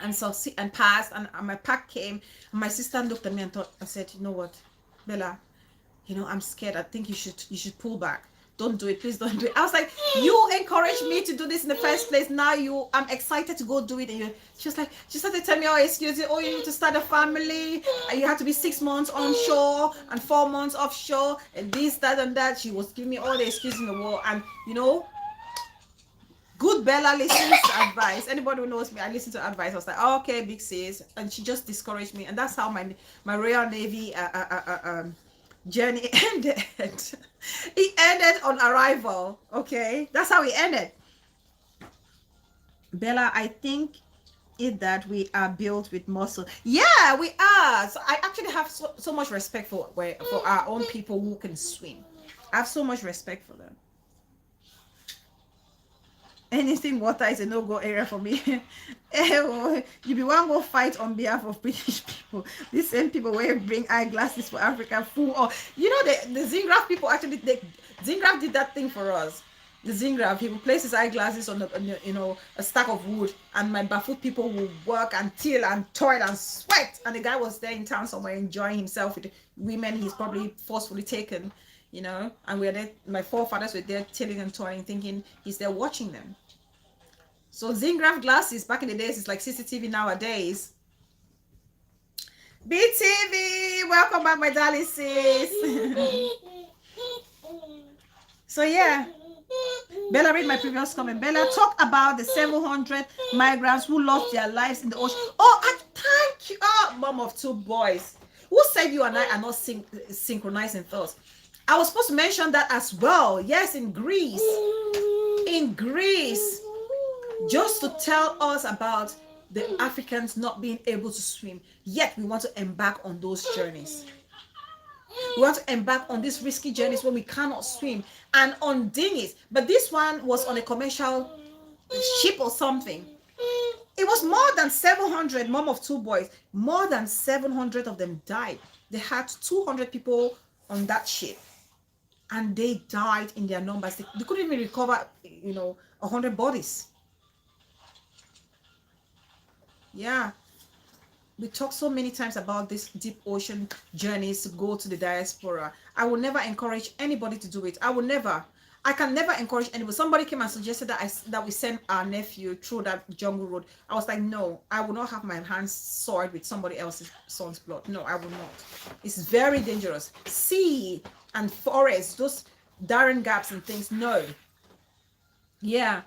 and so and passed. And my pack came. And my sister looked at me and said, you know what, Bella, you know, I'm scared. I think you should pull back. Don't do it, please don't do it. I was like, you encouraged me to do this in the first place. Now I'm excited to go do it. And she started telling me, oh, excuse me, oh, you need to start a family. And you have to be 6 months onshore and 4 months offshore and this, that, and that. She was giving me all the excuses in the world. And, you know, good Bella listens to advice. Anybody who knows me, I listen to advice. I was like, oh, okay, big sis. And she just discouraged me. And that's how my Royal Navy journey ended. It ended on arrival. Okay, that's how it ended. Bella, I think that we are built with muscle. Yeah, we are. So I actually have so much respect for our own people who can swim. I have so much respect for them. Anything water is a no-go area for me. You be one go fight on behalf of British people. These same people where bring eyeglasses for Africa fool. Or you know, the Zingraf people actually, Zingraf did that thing for us. The Zingraf, he would place his eyeglasses on you know, a stack of wood, and my Bafut people would work and till and toil and sweat. And the guy was there in town somewhere enjoying himself with the women he's probably forcefully taken, you know. And we're there, my forefathers were there tilling and toiling, thinking he's there watching them. So Zingraf glasses back in the days is like CCTV nowadays. BTV, welcome back, my darling sis. So yeah, Bella, read my previous comment. Bella, talk about the 700 migrants who lost their lives in the ocean. Oh, thank you. Oh, mom of two boys. Who said you and I are not synchronizing thoughts? I was supposed to mention that as well. Yes, in Greece. In Greece. Just to tell us about the Africans not being able to swim, yet we want to embark on those journeys. We want to embark on these risky journeys when we cannot swim, and on dinghies. But this one was on a commercial ship or something. It was more than 700, mom of two boys. More than 700 of them died. They had 200 people on that ship. And they died in their numbers. They couldn't even recover, 100 bodies. Yeah. We talk so many times about this deep ocean journeys to go to the diaspora. I will never encourage anybody to do it. I can never encourage anybody. Somebody came and suggested that we send our nephew through that jungle road. I was like, no, I will not have my hands soiled with somebody else's son's blood. No, I will not. It's very dangerous. Sea and forest, those barren gaps and things, no. Yeah.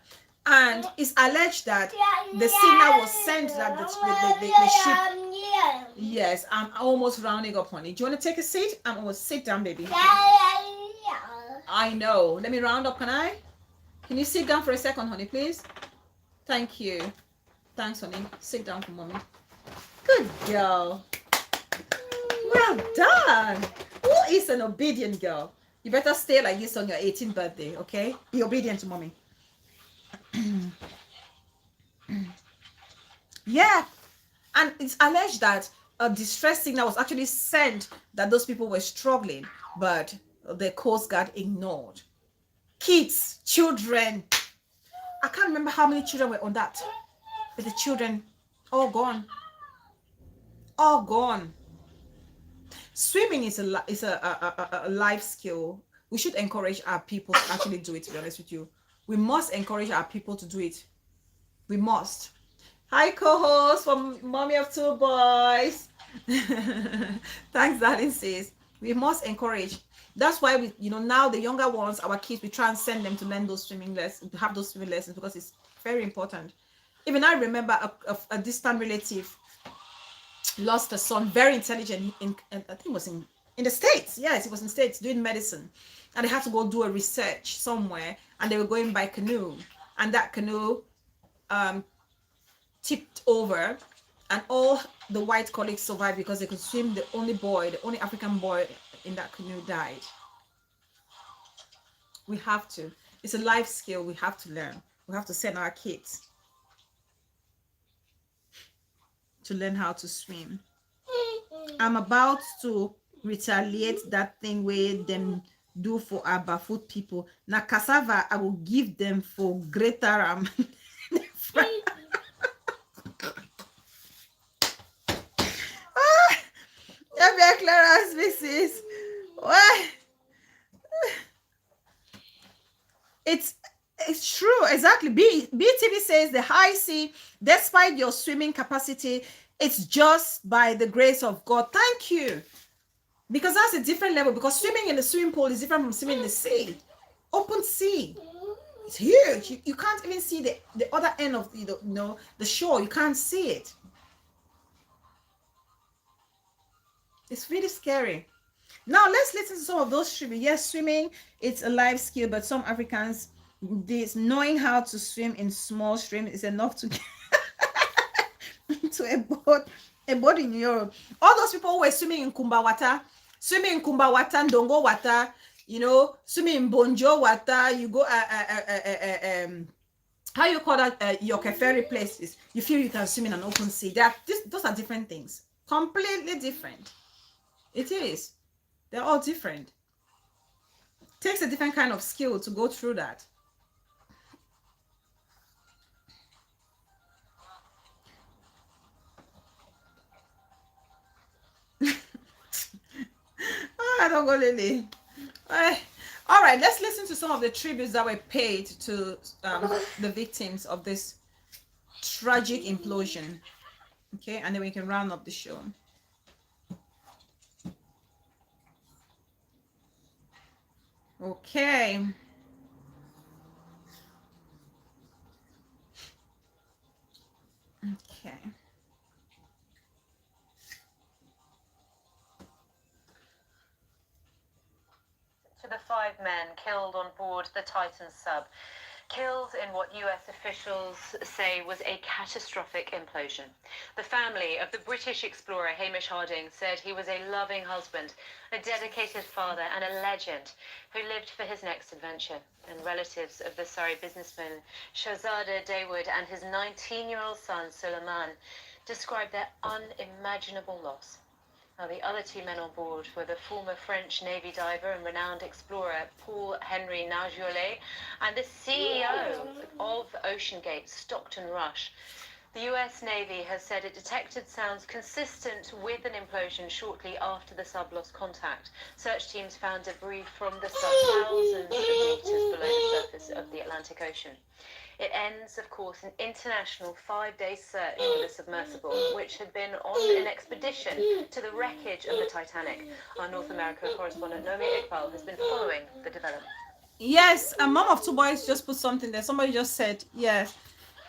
And it's alleged that the signal was sent that the ship. Yes, I'm almost rounding up, honey. Do you want to take a seat? I'm almost sit down, baby. I know. Let me round up, can I? Can you sit down for a second, honey, please? Thank you. Thanks, honey. Sit down for mommy. Good girl. Well done. Who is an obedient girl? You better stay like this on your 18th birthday, okay? Be obedient to mommy. Yeah. And it's alleged that a distress signal was actually sent that those people were struggling, but the Coast Guard ignored. Kids, children. I can't remember how many children were on that. But the children, all gone. All gone. Swimming is a life skill. We should encourage our people to actually do it, to be honest with you. We must encourage our people to do it. We must. Hi, co-host from Mommy of Two Boys. Thanks, darling sis. We must encourage. That's why we, now the younger ones, our kids, we try and send them to learn those swimming lessons, to have those swimming lessons, because it's very important. Even I remember a distant relative lost a son, very intelligent, I think it was in the States. Yes, it was in the States doing medicine. And they had to go do a research somewhere, and they were going by canoe. And that canoe tipped over, and all the white colleagues survived because they could swim. The only African boy in that canoe died. We have to. It's a life skill we have to learn. We have to send our kids to learn how to swim. I'm about to retaliate that thing where them do for our barefoot people. Now cassava, I will give them for greater Clarence, Mrs. What? It's true, exactly. BTV says the high sea, despite your swimming capacity, it's just by the grace of God. Thank you. Because that's a different level. Because swimming in the swimming pool is different from swimming in the sea. Open sea. It's huge. You can't even see the other end of the shore. You can't see it. It's really scary. Now let's listen to some of those swimming. Yes, swimming, it's a life skill, but some Africans, this knowing how to swim in small stream is enough to to a boat in Europe. All those people who were swimming in Kumba water, Ndongo water, swimming in Bonjo water. You go how you call that your ferry places. You feel you can swim in an open sea. Those are different things, completely different. It is. They're all different. It takes a different kind of skill to go through that. I don't go, Lily. All right, let's listen to some of the tributes that were paid to the victims of this tragic implosion. Okay, and then we can round up the show. Okay. Okay. To the 5 men killed on board the Titan sub. killed in what US officials say was a catastrophic implosion. The family of the British explorer Hamish Harding said he was a loving husband, a dedicated father, and a legend who lived for his next adventure. And relatives of the Surrey businessman Shahzada Dawood and his 19-year-old son Suleiman described their unimaginable loss. Now, the other two men on board were the former French Navy diver and renowned explorer Paul-Henri Nargeolet and the CEO of OceanGate, Stockton Rush. The US Navy has said it detected sounds consistent with an implosion shortly after the sub lost contact. Search teams found debris from the sub thousands of meters below the surface of the Atlantic Ocean. It ends, of course, an international 5-day search for the submersible, which had been on an expedition to the wreckage of the Titanic. Our North America correspondent Nomi Iqbal has been following the development. Yes, a mom of two boys just put something there. Somebody just said, yes.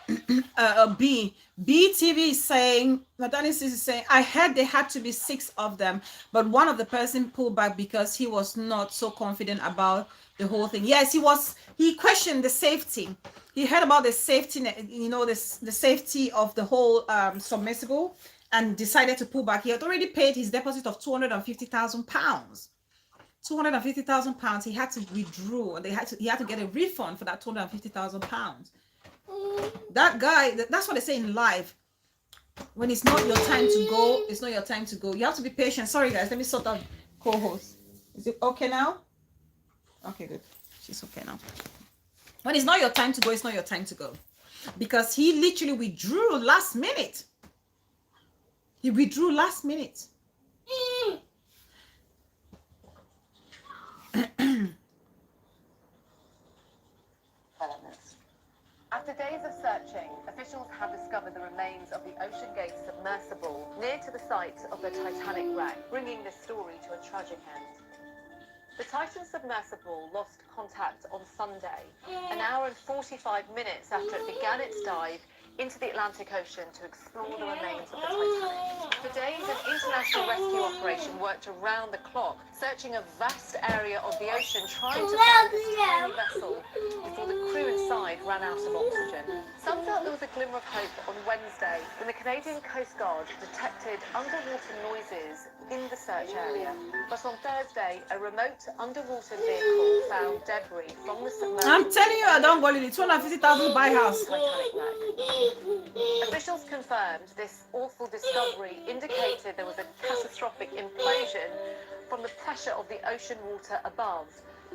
BTV is saying, Natalis is saying, I heard there had to be 6 of them, but one of the person pulled back because he was not so confident about the whole thing. Yes, he questioned the safety. He heard about the safety, you know, the safety of the whole submersible, and decided to pull back. He had already paid his deposit of £250,000. £250,000. He had to withdraw. He had to get a refund for that £250,000. That guy, that's what they say in life. When it's not your time to go, it's not your time to go. You have to be patient. Sorry guys, let me sort out co-host. Is it okay now? Okay, good. She's okay now. When it's not your time to go, it's not your time to go. Because he literally withdrew last minute. He withdrew last minute. After days of searching, officials have discovered the remains of the OceanGate submersible near to the site of the Titanic wreck, bringing this story to a tragic end. The Titan submersible lost contact on Sunday, an hour and 45 minutes after it began its dive into the Atlantic Ocean to explore the remains of the Titanic. For days, an international rescue operation worked around the clock, searching a vast area of the ocean, trying to find this tiny vessel before the crew inside ran out of oxygen. Some felt there was a glimmer of hope on Wednesday when the Canadian Coast Guard detected underwater noises in the search area. But on Thursday, a remote underwater vehicle found debris from the submersible. I'm telling you, I don't go to the 250,000 buy house. Titanic wreck. Officials confirmed this awful discovery indicated there was a catastrophic implosion from the pressure of the ocean water above.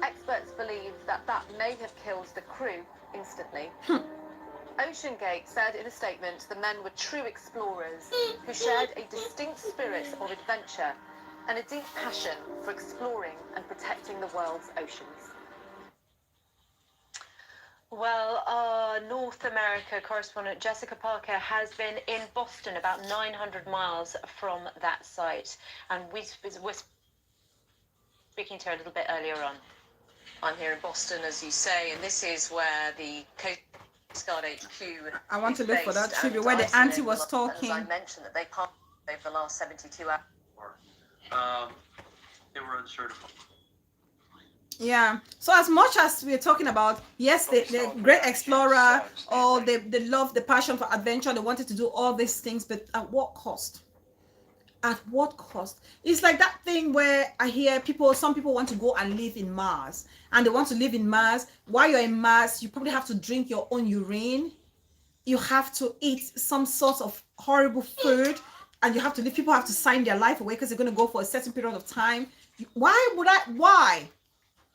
Experts believe that may have killed the crew instantly. OceanGate said in a statement the men were true explorers who shared a distinct spirit of adventure and a deep passion for exploring and protecting the world's oceans. Well, our North America correspondent Jessica Parker has been in Boston, about 900 miles from that site, and we're speaking to her a little bit earlier on. I'm here in Boston, as you say, and this is where the Coast Guard HQ. I want to look for that trivia where the auntie was talking. As I mentioned, that they passed over the last 72 hours. They were uncertified. Yeah, so as much as we're talking about, yes, the great explorer, or they love the passion for adventure, they wanted to do all these things, but at what cost? At what cost? It's like that thing where I hear some people want to go and live in Mars, and they want to live in Mars. While you're in Mars, you probably have to drink your own urine. You have to eat some sort of horrible food, and you have to live. People have to sign their life away because they're going to go for a certain period of time. Why?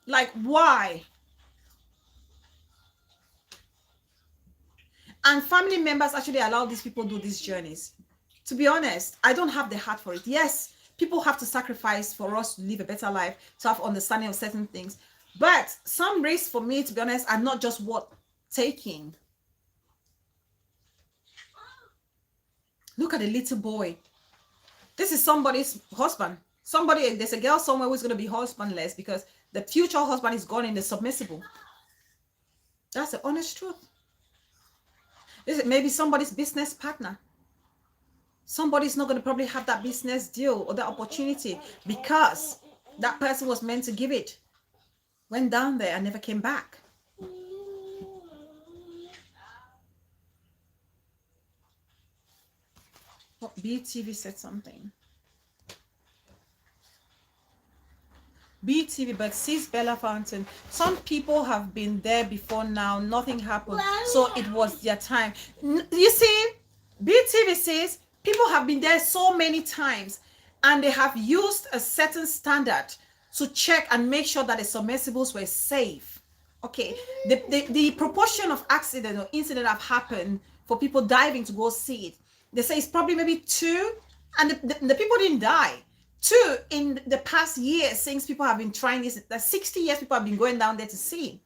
Like, why? And family members actually allow these people to do these journeys. To be honest, I don't have the heart for it. Yes, people have to sacrifice for us to live a better life, to have understanding of certain things. But some risks, for me, to be honest, are not just worth taking. Look at the little boy. This is somebody's husband. There's a girl somewhere who's going to be husbandless because the future husband is gone in the submersible. That's the honest truth. This is maybe somebody's business partner. Somebody's not going to probably have that business deal or that opportunity because that person was meant to give it. Went down there and never came back. Oh, BTV said something. BTV, but sees Bella Fountain. Some people have been there before now. Nothing happened. So it was their time. You see, BTV says people have been there so many times and they have used a certain standard to check and make sure that the submersibles were safe. Okay, the proportion of accident or incident have happened for people diving to go see it. They say it's probably maybe 2, and the people didn't die. 2, in the past years, since people have been trying this, that 60 years people have been going down there to see.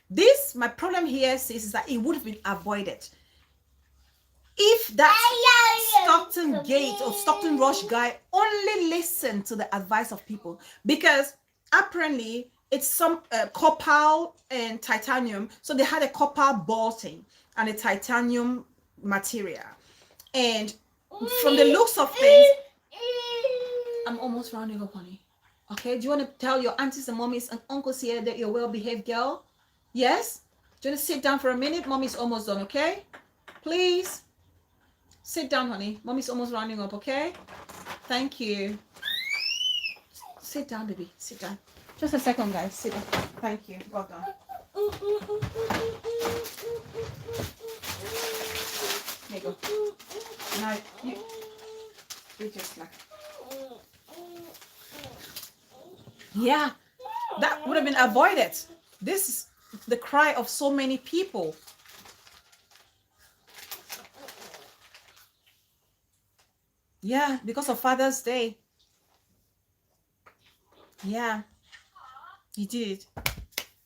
This, my problem here is that it would have been avoided if that Stockton Gate or Stockton Rush guy only listened to the advice of people, because apparently it's some copper and titanium. So they had a copper bolting and a titanium material. And from the looks of things, I'm almost rounding up, honey. Okay, do you want to tell your aunties and mommies and uncles here that you're a well-behaved girl? Yes? Do you want to sit down for a minute? Mommy's almost done, okay? Please. Sit down, honey. Mommy's almost rounding up, okay? Thank you. Sit down, baby. Sit down. Just a second, guys. Sit down. Thank you. Well done. There you go. Now, you just like... Yeah, that would have been avoided. This is the cry of so many people. Yeah, because of Father's Day. Yeah, he did.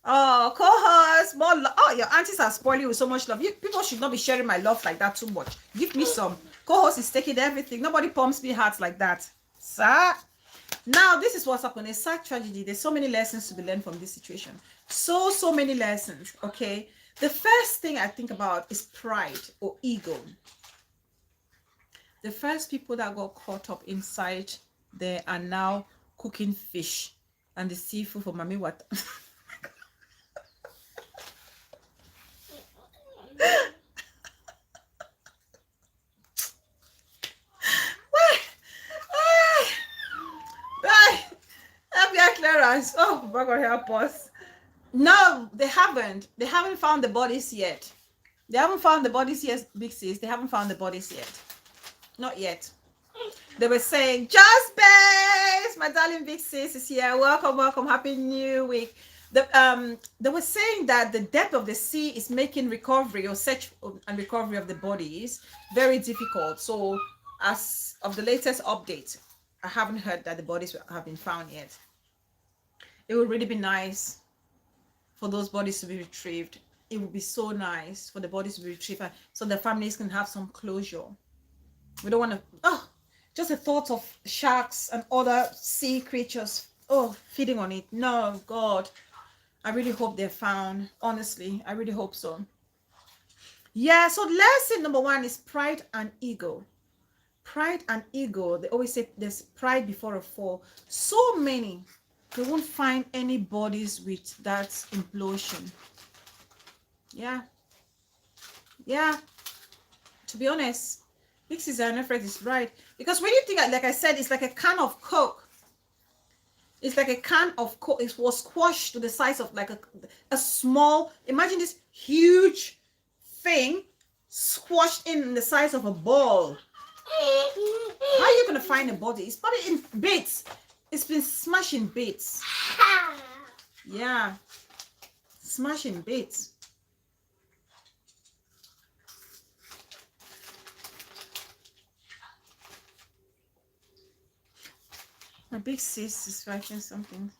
Oh, co-host, more love. Oh, your aunties are spoiling you with so much love. People should not be sharing my love like that too much. Give me some. Co-host is taking everything. Nobody pumps me hearts like that. Sir. Now, this is what's happening. A sad tragedy. There's so many lessons to be learned from this situation. So many lessons. Okay. The first thing I think about is pride or ego. The first people that got caught up inside there are now cooking fish and the seafood for Mami Wata. Clearance. Oh, God help us. No, they haven't. They haven't found the bodies yet. They haven't found the bodies yet, Big Sis. They haven't found the bodies yet. Not yet. They were saying, just base, my darling Big Sis is here. Welcome, welcome. Happy New Week. They were saying that the depth of the sea is making recovery or search and recovery of the bodies very difficult. So as of the latest update, I haven't heard that the bodies have been found yet. It would really be nice for those bodies to be retrieved. It would be so nice for the bodies to be retrieved so the families can have some closure. We don't want to, just the thought of sharks and other sea creatures, feeding on it. No, God, I really hope they're found. Honestly, I really hope so. Yeah, so lesson number 1 is pride and ego. Pride and ego. They always say there's pride before a fall. So many. They won't find any bodies with that implosion. Yeah. To be honest, Mixes and Fred is right. Because when you think, like I said, it's like a can of Coke. It's like a can of Coke. It was squashed to the size of like a small, imagine this huge thing squashed in the size of a ball. How are you going to find a body? It's probably in bits. It's been smashed in bits. Yeah. Smashed in bits. My Big Sis is writing something.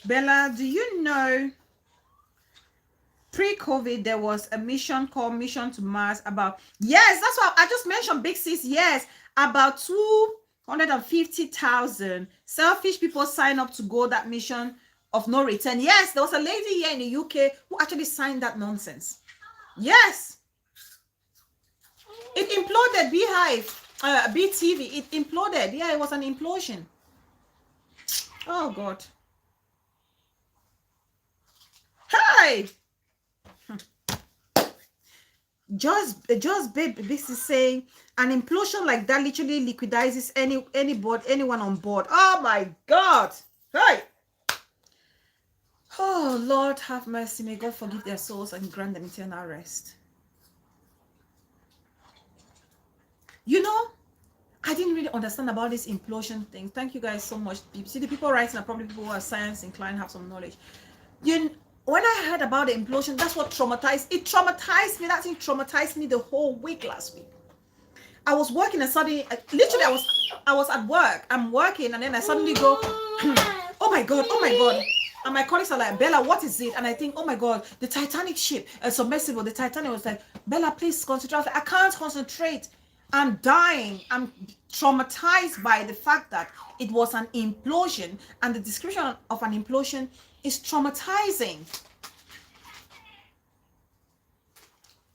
Bella, do you know pre-COVID there was a mission called Mission to Mars about, yes, that's what I just mentioned, Big Sis, yes, about 250,000 selfish people sign up to go that mission of no return. Yes, there was a lady here in the UK who actually signed that nonsense. Yes. It imploded, Beehive, BTV, it imploded. Yeah, it was an implosion. Oh, God. Hi. Just babe, this is saying an implosion like that literally liquidizes anyone on board. Oh my God. Hey. Oh Lord, have mercy. May God forgive their souls and grant them eternal rest. You know, I didn't really understand about this implosion thing. Thank you guys so much. You see, the people writing are probably people who are science inclined, have some knowledge. When I heard about the implosion, that's what traumatized. It traumatized me. That thing traumatized me the whole week last week. I was working and suddenly, literally, I was at work. I'm working and then I suddenly go, oh my God, oh my God. And my colleagues are like, Bella, what is it? And I think, oh my God, the Titanic ship, submersible, the Titanic was like, Bella, please concentrate. I can't concentrate. I'm dying. I'm traumatized by the fact that it was an implosion, and the description of an implosion is traumatizing.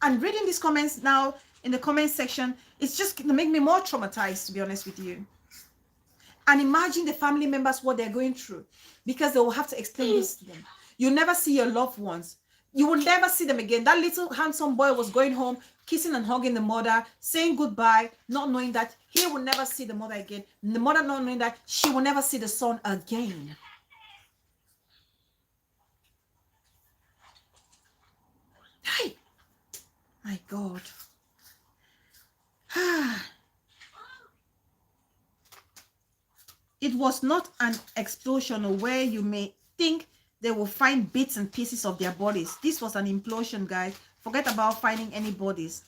And reading these comments now in the comment section, it's just going to make me more traumatized, to be honest with you. And imagine the family members, what they're going through, because they will have to explain this to them. You'll never see your loved ones. You will never see them again. That little handsome boy was going home, kissing and hugging the mother, saying goodbye, not knowing that he will never see the mother again. And the mother not knowing that she will never see the son again. Hey, my God. It was not an explosion where you may think they will find bits and pieces of their bodies. This was an implosion, guys. Forget about finding any bodies.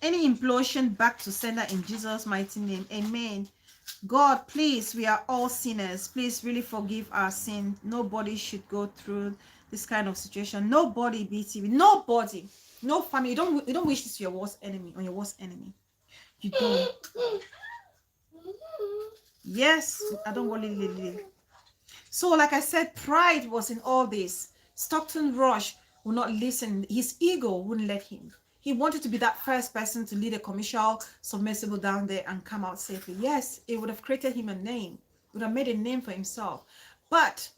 Any implosion back to sender in Jesus' mighty name. Amen. God, please, we are all sinners. Please really forgive our sin. Nobody should go through this kind of situation. Nobody, BTV. Nobody. No family. You don't wish this to your worst enemy, on your worst enemy. You don't. Yes, I don't want to. So, like I said, pride was in all this. Stockton Rush would not listen. His ego wouldn't let him. He wanted to be that first person to lead a commercial submersible down there and come out safely. Yes, it would have created him a name. It would have made a name for himself. But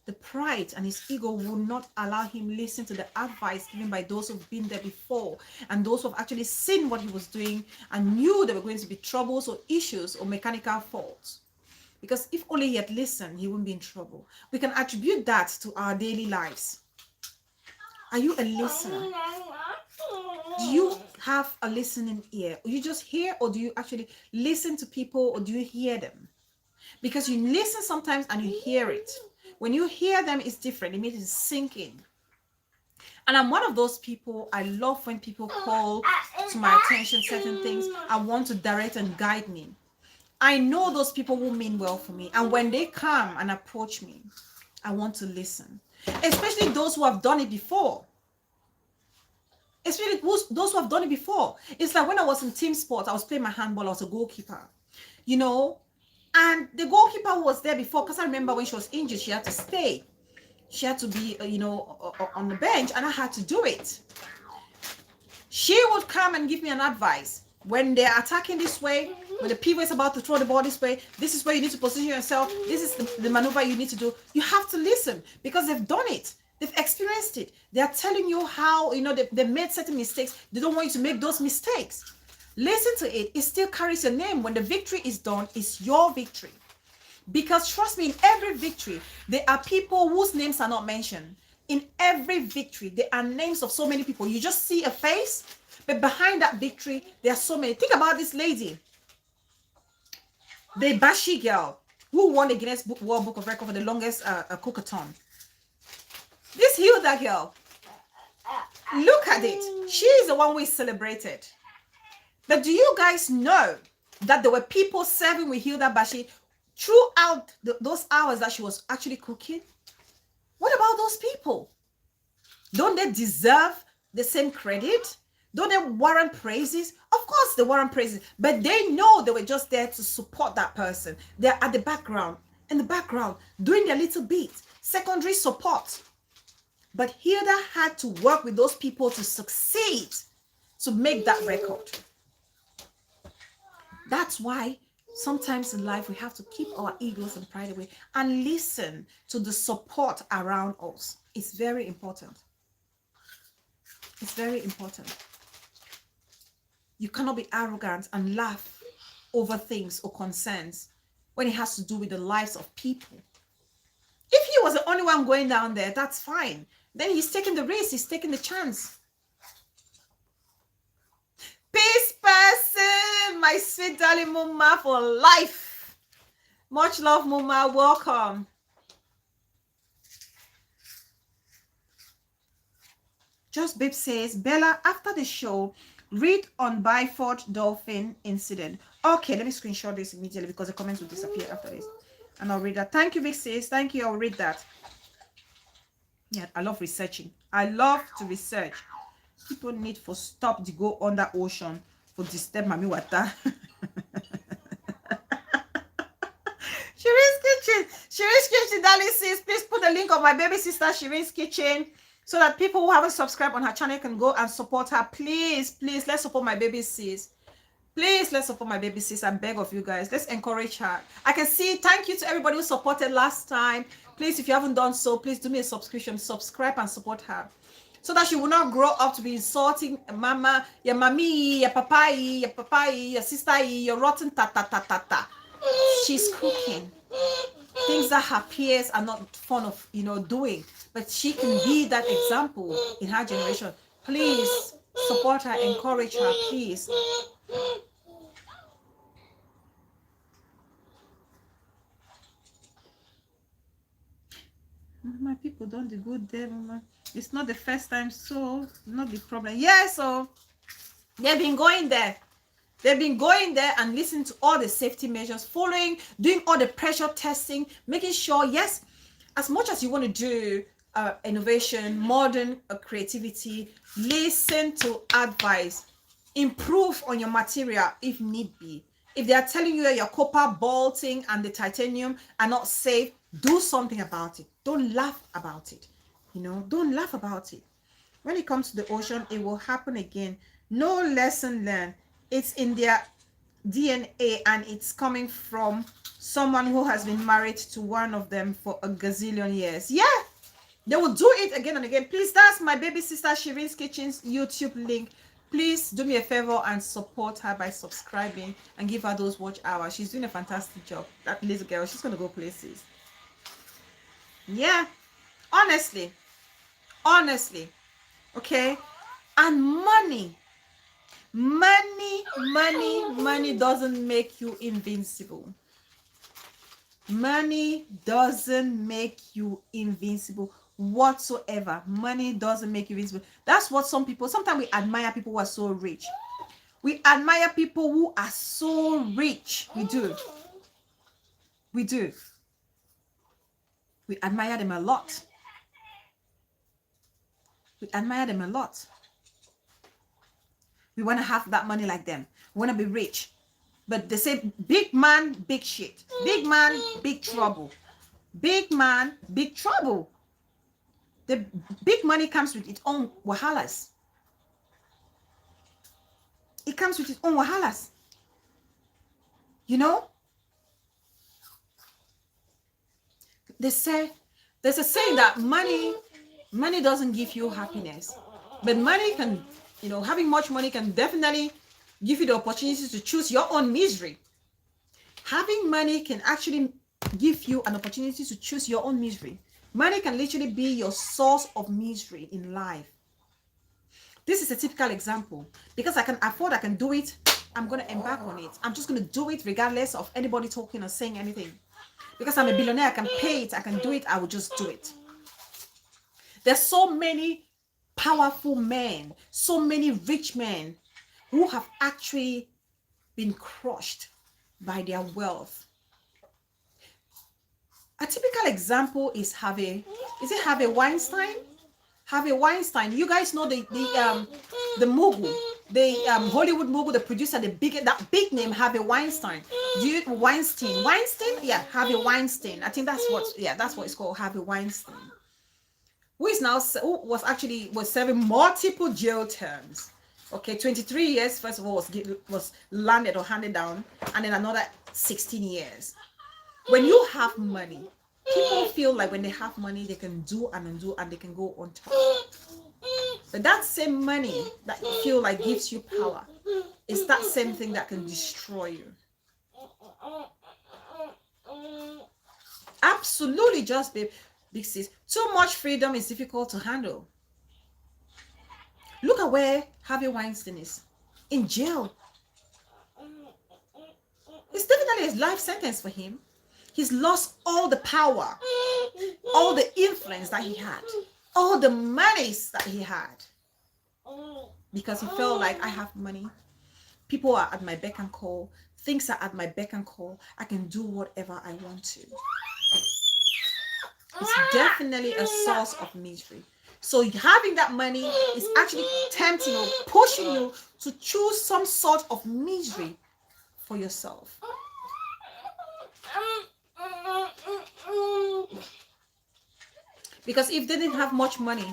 the pride and his ego would not allow him listen to the advice given by those who've been there before and those who've actually seen what he was doing and knew there were going to be troubles or issues or mechanical faults. Because if only he had listened, he wouldn't be in trouble. We can attribute that to our daily lives. Are you a listener? Do you have a listening ear? Or you just hear, or do you actually listen to people, or do you hear them? Because you listen sometimes and you hear it. When you hear them, it's different. It means it's sinking. And I'm one of those people. I love when people call to my attention certain things. I want to direct and guide me. I know those people who mean well for me. And when they come and approach me, I want to listen. Especially those who have done it before. Especially those who have done it before. It's like when I was in team sports, I was playing my handball, I was a goalkeeper. You know, and the goalkeeper was there before, because I remember when she was injured, she had to stay. She had to be, on the bench, and I had to do it. She would come and give me an advice. When they're attacking this way, when the pivot is about to throw the ball this way, this is where you need to position yourself. This is the maneuver you need to do. You have to listen because they've done it. They've experienced it. They're telling you how, they made certain mistakes. They don't want you to make those mistakes. Listen to it. It still carries your name. When the victory is done, it's your victory. Because trust me, in every victory, there are people whose names are not mentioned. In every victory, there are names of so many people. You just see a face, but behind that victory, there are so many. Think about this lady, the Bashi girl, who won the Guinness World Book of Records for the longest cookathon. This Hilda girl, look at it. She is the one who is celebrated. But do you guys know that there were people serving with Hilda Bashi throughout those hours that she was actually cooking? What about those people? Don't they deserve the same credit? Don't they warrant praises? Of course they warrant praises, but they know they were just there to support that person. They're at the background, in the background, doing their little bit, secondary support. But Hilda had to work with those people to succeed, to make that record. That's why Sometimes in life, we have to keep our egos and pride away and listen to the support around us. It's very important. It's very important. You cannot be arrogant and laugh over things or concerns when it has to do with the lives of people. If he was the only one going down there, that's fine. Then he's taking the risk, he's taking the chance. Peace person, my sweet darling Muma for life. Much love, Muma. Welcome. Just Babe says, Bella, after the show, read on Byford Dolphin incident. Okay, let me screenshot this immediately because the comments will disappear after this. And I'll read that. Thank you, Vic says. Thank you. I'll read that. Yeah, I love researching. I love to research. People need to stop to go under ocean for disturb Mami Water. Shireen's Kitchen. Shireen's Kitchen, darling sis. Please put the link of my baby sister Shireen's Kitchen so that people who haven't subscribed on her channel can go and support her. Please, please, let's support my baby sis. Please, let's support my baby sis. I beg of you guys. Let's encourage her. I can see. Thank you to everybody who supported last time. Please, if you haven't done so, please do me a subscription. Subscribe and support her, so that she will not grow up to be insulting mama, your mommy, your papai, your sister, your rotten ta. She's cooking things that her peers are not fond of, doing. But she can be that example in her generation. Please support her, encourage her, please. My people don't do good there, Mama. It's not the first time, so not the problem. Yeah, so they've been going there. They've been going there and listening to all the safety measures, following, doing all the pressure testing, making sure, yes, as much as you want to do innovation, modern creativity, listen to advice, improve on your material if need be. If they are telling you that your copper bolting and the titanium are not safe, do something about it. Don't laugh about it. Don't laugh about it. When it comes to the ocean, it will happen again. No lesson learned. It's in their DNA, and it's coming from someone who has been married to one of them for a gazillion years. Yeah, they will do it again and again. Please, that's my baby sister Shireen's Kitchen's YouTube link. Please do me a favor and support her by subscribing and give her those watch hours. She's doing a fantastic job. That little girl, she's going to go places. Yeah, honestly, okay. And money doesn't make you invincible. Money doesn't make you invincible whatsoever. Money doesn't make you invincible. That's what sometimes we admire people who are so rich. We admire people who are so rich. We do. We admire them a lot. We want to have that money like them. We want to be rich. But they say, big man, big shit. Big man, big trouble. Big man, big trouble. The big money comes with its own wahalas. It comes with its own wahalas. There's a saying that money doesn't give you happiness. But money can, having much money can definitely give you the opportunity to choose your own misery. Having money can actually give you an opportunity to choose your own misery. Money can literally be your source of misery in life. This is a typical example. Because I can afford, I can do it, I'm going to embark on it. I'm just going to do it regardless of anybody talking or saying anything. Because I'm a billionaire, I can pay it, I can do it, I will just do it. There's so many powerful men, so many rich men who have actually been crushed by their wealth. A typical example is Harvey Weinstein? Harvey Weinstein. You guys know the mogul, the Hollywood mogul, the producer, that big name, Harvey Weinstein. Weinstein? Yeah, Harvey Weinstein. I think that's what it's called, Harvey Weinstein. Who was serving multiple jail terms. Okay, 23 years, first of all, was landed or handed down, and then another 16 years. When you have money, people feel like when they have money, they can do and undo and they can go on top. But that same money that you feel like gives you power is that same thing that can destroy you. Absolutely, just babe. Big sis. Too much freedom is difficult to handle. Look at where Harvey Weinstein is. In jail. It's definitely a life sentence for him. He's lost all the power, all the influence that he had, all the monies that he had. Because he felt like, I have money. People are at my beck and call. Things are at my beck and call. I can do whatever I want to. It's definitely a source of misery. So having that money is actually tempting you, pushing you to choose some sort of misery for yourself. Because if they didn't have much money,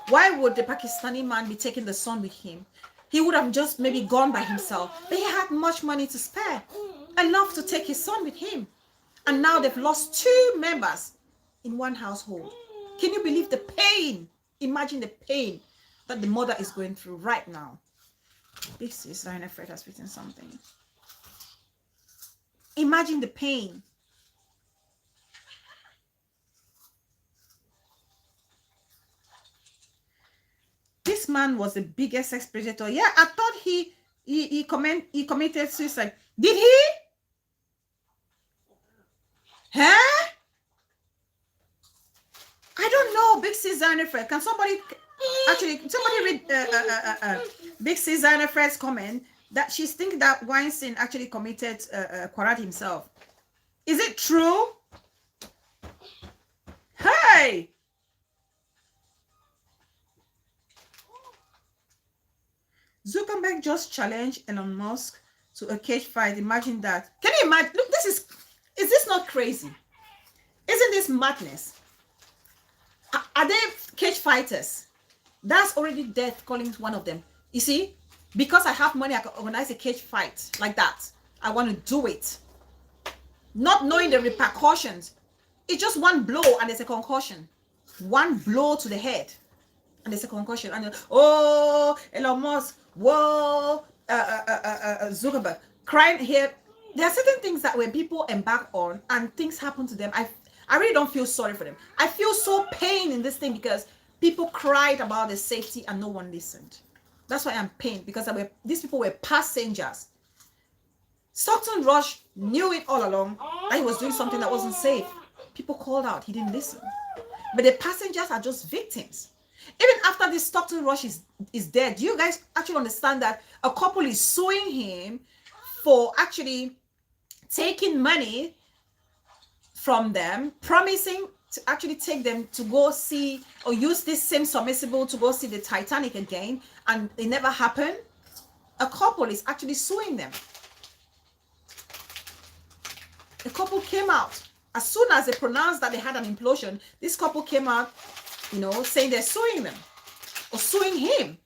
why would the Pakistani man be taking the son with him? He would have just maybe gone by himself. But he had much money to spare, enough to take his son with him. And now they've lost 2 members in one household. Can you believe the pain? Imagine the pain that the mother is going through right now. This is Diana Fred has written something. Imagine the pain. This man was the biggest sex predator. Yeah, I thought he committed suicide. Did he? Huh? I don't know, Big Sis Fred. Can somebody read Big Sis Fred's comment that she's thinking that Weinstein actually committed Quarat himself. Is it true? Hey! Zuckerberg just challenged Elon Musk to a cage fight. Imagine that. Can you imagine? Look, is this not crazy? Isn't this madness? Are they cage fighters? That's already death calling one of them. You see, because I have money, I can organize a cage fight like that. I want to do it. Not knowing the repercussions. It's just one blow and there's a concussion. One blow to the head and there's a concussion. And oh, Elon Musk, whoa, Zuckerberg, crying here. There are certain things that when people embark on and things happen to them, I really don't feel sorry for them. I feel so pain in this thing because people cried about the safety and no one listened. That's why I'm pained, because these people were passengers. Stockton Rush knew it all along that he was doing something that wasn't safe. People called out, he didn't listen. But the passengers are just victims. Even after this Stockton Rush is dead, do you guys actually understand that a couple is suing him for actually taking money from them, promising to actually take them to go see or use this same submersible to go see the Titanic again, and it never happened? A couple is actually suing them. The couple came out as soon as they pronounced that they had an implosion. This couple came out, saying they're suing them or suing him.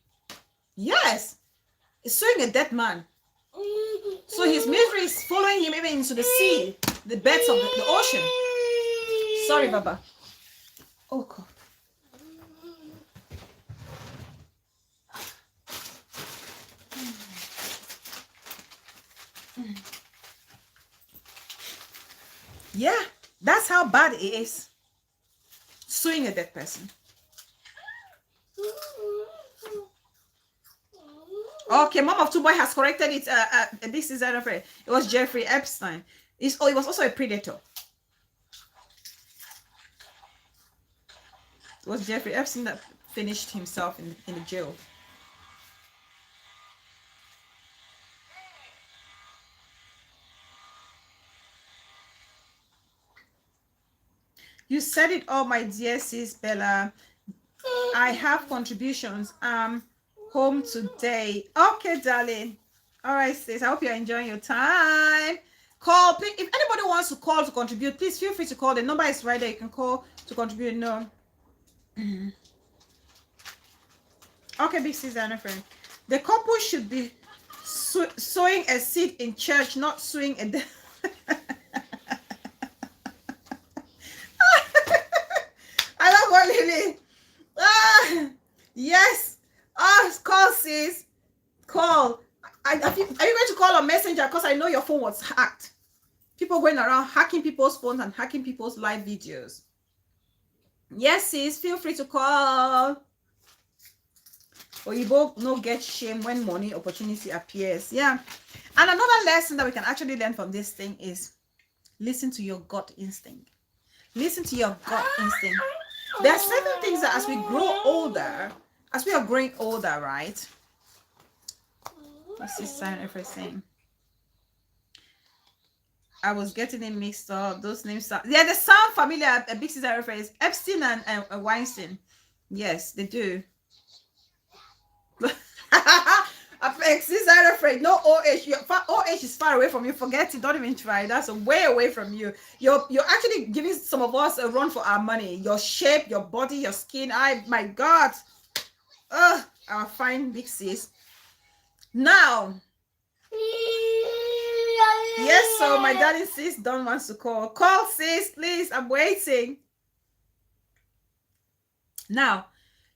Yes, it's suing a dead man. So his misery is following him even into the sea, the beds of the ocean. Sorry, Baba. Oh, God. Yeah, that's how bad it is. Suing a dead person. Okay, Mom of Two Boy has corrected it. This is it was Jeffrey Epstein. It was also a predator. It was Jeffrey Epstein that finished himself in the jail. You said it all, my dear sis Bella. I have contributions. Home today. Okay, darling. All right, sis. I hope you're enjoying your time. Call. If anybody wants to call to contribute, please feel free to call. The number is right there. You can call to contribute. No. Okay, big sis and a friend. The couple should be sowing a seed in church, not sowing a Oh, call, sis. Call. Are you going to call on Messenger? Because I know your phone was hacked. People going around hacking people's phones and hacking people's live videos. Yes, sis. Feel free to call. Or you both no get shame when money opportunity appears. Yeah. And another lesson that we can actually learn from this thing is listen to your gut instinct. Listen to your gut instinct. There are certain things that as we grow older, as we are growing older, right? What's this sign everything? I was getting it mixed up. Those names sound, yeah, they sound familiar. A big sister reference. Epstein and Weinstein. Yes, they do. Sister afraid. No OH. Your OH is far away from you. Forget it. Don't even try. That's way away from you. You're actually giving some of us a run for our money. Your shape, your body, your skin. My God. Our fine big sis. Now. Yes, so my darling sis Don wants to call. Call, sis, please. I'm waiting. Now,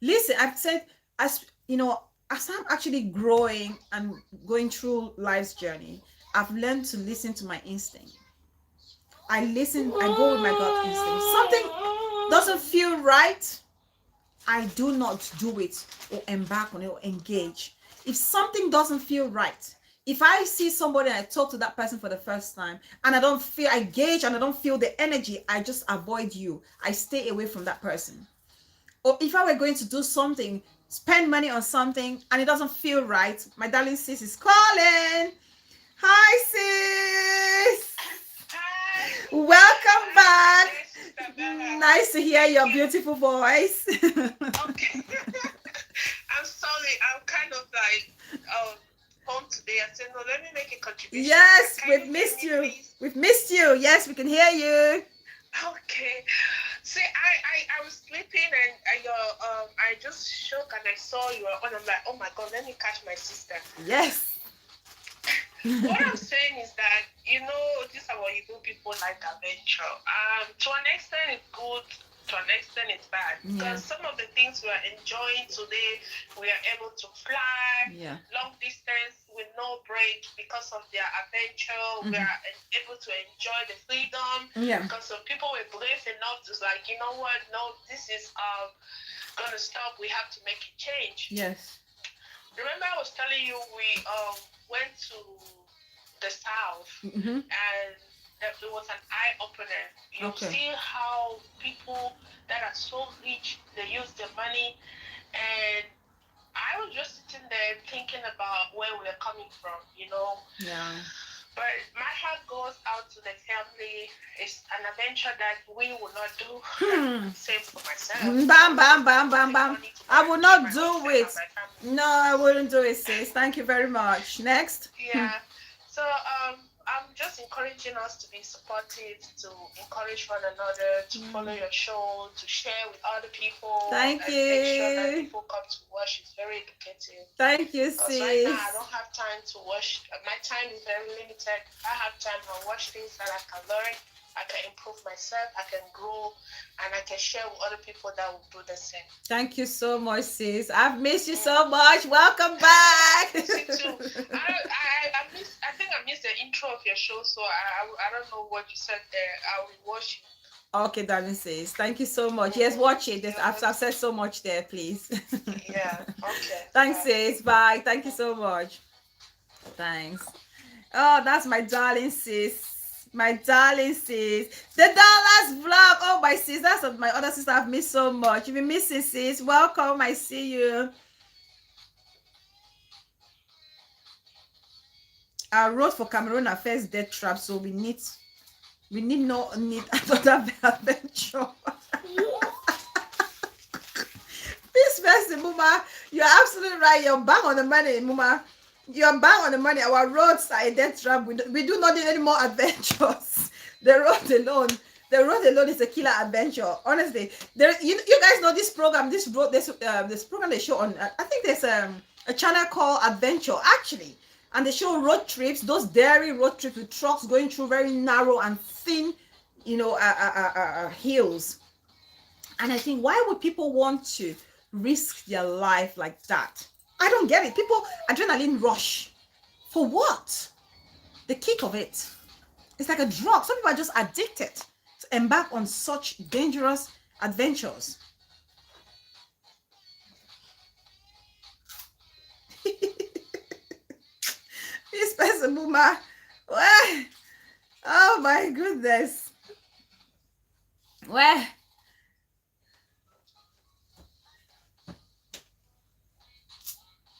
listen, I've said, as you know, as I'm actually growing and going through life's journey, I've learned to listen to my instinct. I go with my gut instinct. Something doesn't feel right, I do not do it or embark on it or engage. If something doesn't feel right, if I see somebody and I talk to that person for the first time and I gauge and I don't feel the energy, I just avoid you. I stay away from that person. Or if I were going to do something, spend money on something and it doesn't feel right, my darling sis is calling. Hi, sis. Hi. Welcome back. Nice to hear your Thank you. beautiful voice. Okay. I'm sorry. I'm kind of like home today. I said, no, let me make a contribution. Yes, Can we've missed you. please? We've missed you. Yes, we can hear you. Okay. See, I was sleeping and I just shook and I saw you were on. I'm like, oh my God, let me catch my sister. Yes. What I'm saying is that, this is what you do, people like adventure. To an extent it's good, to an extent it's bad. Because some of the things we are enjoying today, we are able to fly long distance with no break because of their adventure. We are able to enjoy the freedom. Because some people were brave enough to like, you know what, no, this is gonna stop. We have to make a change. Yes. Remember I was telling you we went to the South and it was an eye-opener. You see how people that are so rich, they use their money, and I was just sitting there thinking about where we're coming from, Yeah. But my heart goes out to the family. It's an adventure that we will not do. Same for myself. Bam, bam, bam, bam, bam. I will not do it. No, I wouldn't do it, sis. Thank you very much. Next. Yeah. So I'm just encouraging us to be supportive, to encourage one another, to follow your show, to share with other people. Thank and Make sure that you. people come to watch. It's very educative. Thank you, Because right now I sis. don't have time to watch. My time is very limited. I have time to watch things that I can learn, I can improve myself, I can grow, and I can share with other people that will do the same. Thank you so much, sis. I've missed you so much. Welcome back. Me too. I think I missed the intro of your show, so I don't know what you said there. I will watch it. Okay, darling sis. Thank you so much. Yes, watch it. I've said so much there, please. Yeah. Okay. Thanks, sis. Bye. Thank you so much. Thanks. Oh, that's my darling sis. My darling sis. The Dallas vlog. Oh, my sis. That's what my other sister I've missed so much. You've been missing, sis. Welcome. I see you. I wrote for Cameroon Affairs death trap, so we need another adventure. This person, Muma, you're absolutely right. You're bang on the money, Muma. You're bang on the money. Our roads are a death trap. We do not need any more adventures. The road alone is a killer adventure. Honestly, you guys know this program. This program they show on. I think there's a channel called Adventure actually. And they show road trips, those dairy road trips with trucks going through very narrow and thin, hills. And I think, why would people want to risk their life like that? I don't get it. People, adrenaline rush. For what? The kick of it. It's like a drug. Some people are just addicted to embark on such dangerous adventures. This person, boomer. Well, oh my goodness. Well,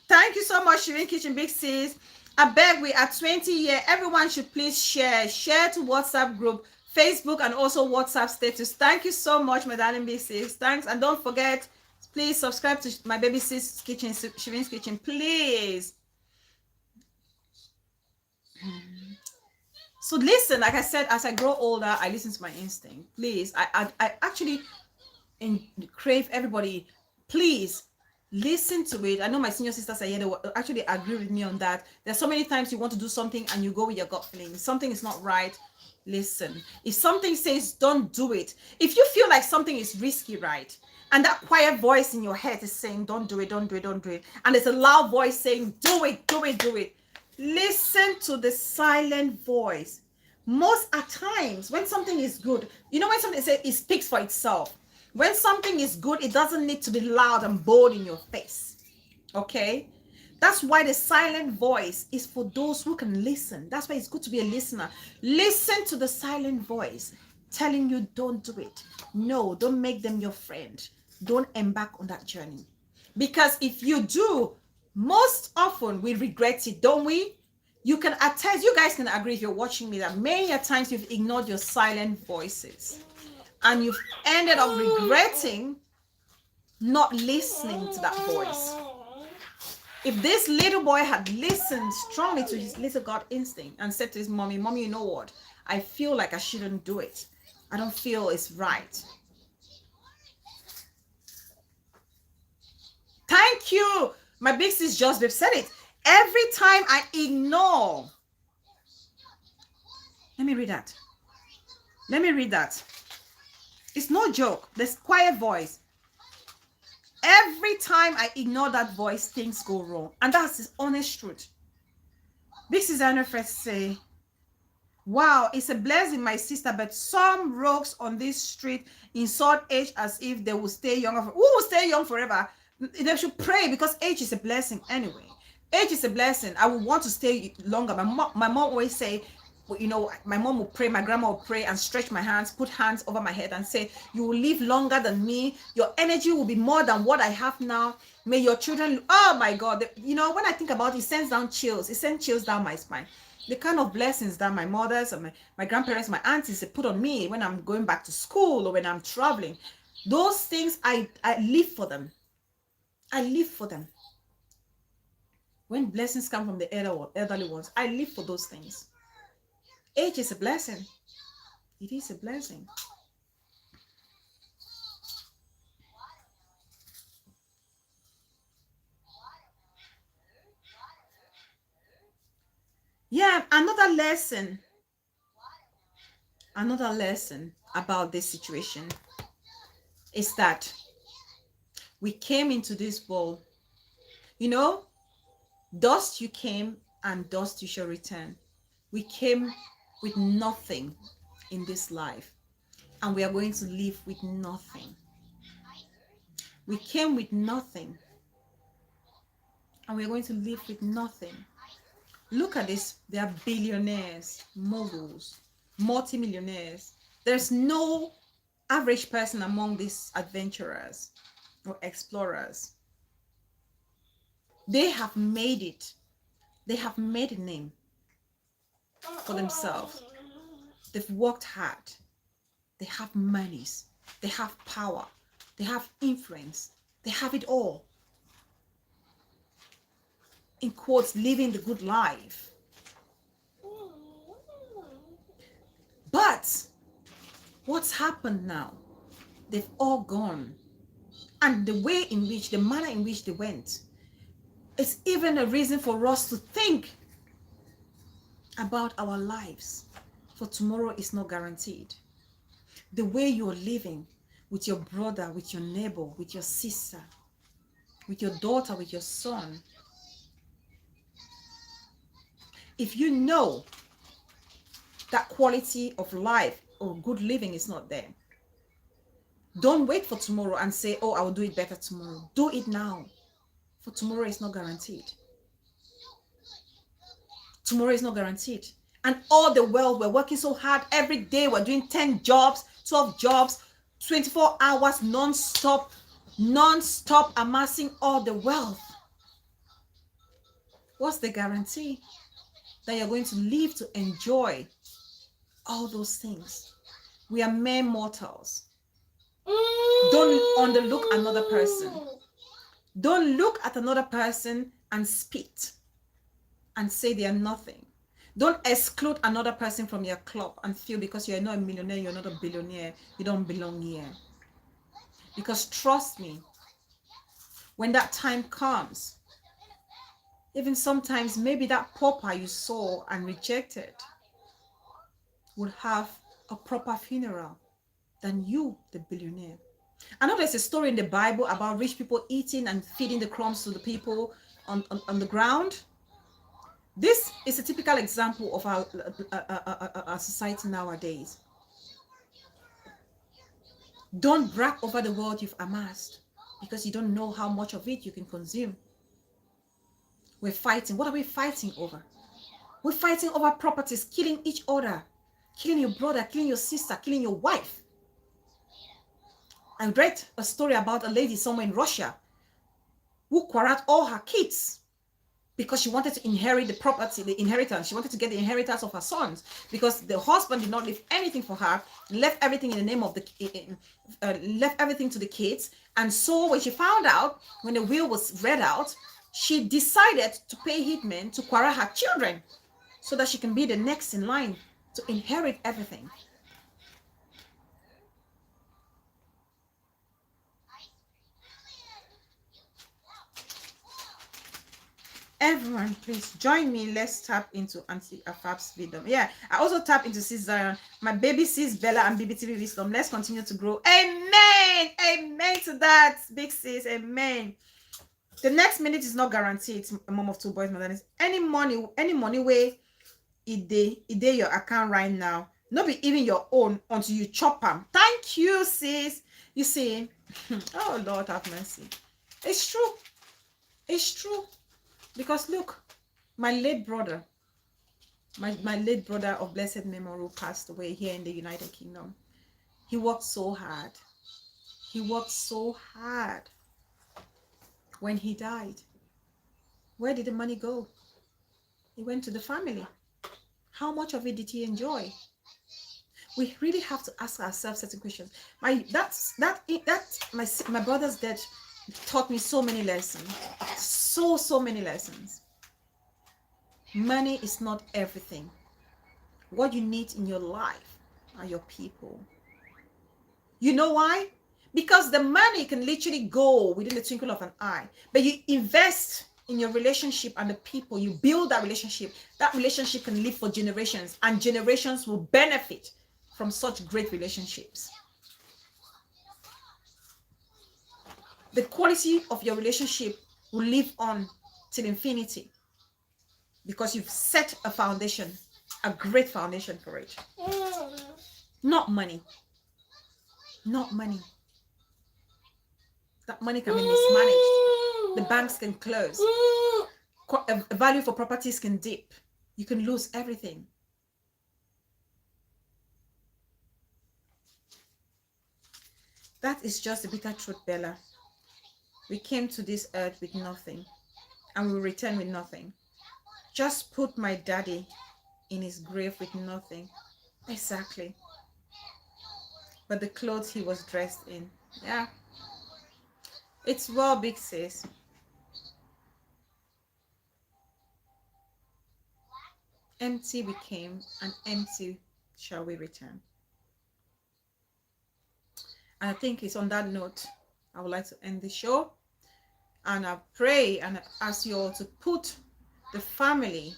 thank you so much, Shirin Kitchen Big Sis. I beg, we are 20 here. Everyone should please share to WhatsApp group, Facebook, and also WhatsApp status. Thank you so much, my darling Big Sis. Thanks. And don't forget, please subscribe to my baby sis kitchen, Shirin's Kitchen, please. So listen, like I said, as I grow older, I listen to my instinct. Please, I actually crave everybody, please listen to it. I know my senior sisters are here, they will actually agree with me on that. There's so many times you want to do something and you go with your gut feeling. Something is not right. Listen, if something says don't do it, if you feel like something is risky, right? And that quiet voice in your head is saying don't do it, don't do it, don't do it. And there's a loud voice saying do it, do it, do it. Listen to the silent voice. Most at times when something is good, you know, when something says it speaks for itself. When something is good, it doesn't need to be loud and bold in your face. Okay? That's why the silent voice is for those who can listen. That's why it's good to be a listener. Listen to the silent voice telling you don't do it. No, don't make them your friend. Don't embark on that journey. Because if you do, most often we regret it, don't we? You can attest, you guys can agree if you're watching me, that many a times you've ignored your silent voices and you've ended up regretting not listening to that voice. If this little boy had listened strongly to his little God instinct and said to his mommy, you know what? I feel like I shouldn't do it. I don't feel it's right. Thank you. My big sis just said it. Every time I ignore. Let me read that. Let me read that. It's no joke. This quiet voice. Every time I ignore that voice, things go wrong. And that's the honest truth. Big Sister first say, wow, it's a blessing, my sister, but some rogues on this street insult age as if they will stay young. Who will stay young forever? They should pray, because age is a blessing anyway. Age is a blessing. I would want to stay longer. My mom always say, you know, my mom will pray, my grandma will pray and stretch my hands, put hands over my head and say, you will live longer than me. Your energy will be more than what I have now. May your children, oh my God. You know, when I think about it, it sends down chills. It sends chills down my spine. The kind of blessings that my mothers and my grandparents, my aunties, they put on me when I'm going back to school or when I'm traveling. Those things, I live for them. I live for them. When blessings come from the elderly ones, I live for those things. Age is a blessing. It is a blessing. Yeah, another lesson about this situation is that we came into this world, you know, dust you came and dust you shall return. We came with nothing in this life, and we are going to live with nothing. We came with nothing, and we are going to live with nothing. Look at this. They are billionaires, moguls, multimillionaires. There's no average person among these adventurers or explorers. They have made it. They have made a name for themselves. They've worked hard. They have monies. They have power. They have influence. They have it all. In quotes, living the good life. But what's happened now? They've all gone. And the manner in which they went, it's even a reason for us to think about our lives. For tomorrow is not guaranteed. The way you're living with your brother, with your neighbor, with your sister, with your daughter, with your son. If you know that quality of life or good living is not there, don't wait for tomorrow and say, oh, I will do it better tomorrow. Do it now, for tomorrow is not guaranteed. Tomorrow is not guaranteed. And all the world, we're working so hard every day. We're doing 10 jobs, 12 jobs, 24 hours, non-stop amassing all the wealth. What's the guarantee that you're going to live to enjoy all those things? We are mere mortals. Don't underlook another person. Don't look at another person and spit and say they are nothing. Don't exclude another person from your club and feel because you're not a millionaire, you're not a billionaire, you don't belong here. Because trust me, when that time comes, even sometimes maybe that pauper you saw and rejected will have a proper funeral than you, the billionaire. I know there's a story in the Bible about rich people eating and feeding the crumbs to the people on the ground. This is a typical example of our society nowadays. Don't brag over the wealth you've amassed because you don't know how much of it you can consume. We're fighting. What are we fighting over? We're fighting over properties, killing each other, killing your brother, killing your sister, killing your wife. I read a story about a lady somewhere in Russia who quarreled all her kids because she wanted to inherit the property, the inheritance. She wanted to get the inheritance of her sons because the husband did not leave anything for her, left everything in the name of left everything to the kids. And so when she found out, when the will was read out, she decided to pay hitmen to quarrel her children so that she can be the next in line to inherit everything. Everyone, please join me. Let's tap into Auntie Afab's wisdom. Yeah, I also tap into Sis Zion, my baby Sis Bella, and BBTV wisdom. Let's continue to grow. Amen. Amen to that, big sis. Amen. The next minute is not guaranteed. It's a mom of two boys, mother. Any money way it dey your account right now. Not be even your own until you chop them. Thank you, sis. You see, oh Lord have mercy. It's true. It's true. Because look, my late brother of blessed memory who passed away here in the United Kingdom. He worked so hard. He worked so hard. When he died, where did the money go? It went to the family. How much of it did he enjoy? We really have to ask ourselves certain questions. My brother's death taught me so many lessons. So many lessons. Money is not everything. What you need in your life are your people. You know why? Because the money can literally go within the twinkle of an eye. But you invest in your relationship and the people, you build that relationship can live for generations, and generations will benefit from such great relationships. The quality of your relationship will live on till infinity because you've set a foundation, a great foundation for it. Not money. Not money. That money can be mismanaged. The banks can close. Value for properties can dip. You can lose everything. That is just the bitter truth, Bella. We came to this earth with nothing, and we return with nothing. Just put my daddy in his grave with nothing. Exactly. But the clothes he was dressed in. Yeah. It's well, big sis. Empty we came, and empty shall we return. And I think it's on that note I would like to end the show. And I pray and I ask you all to put the family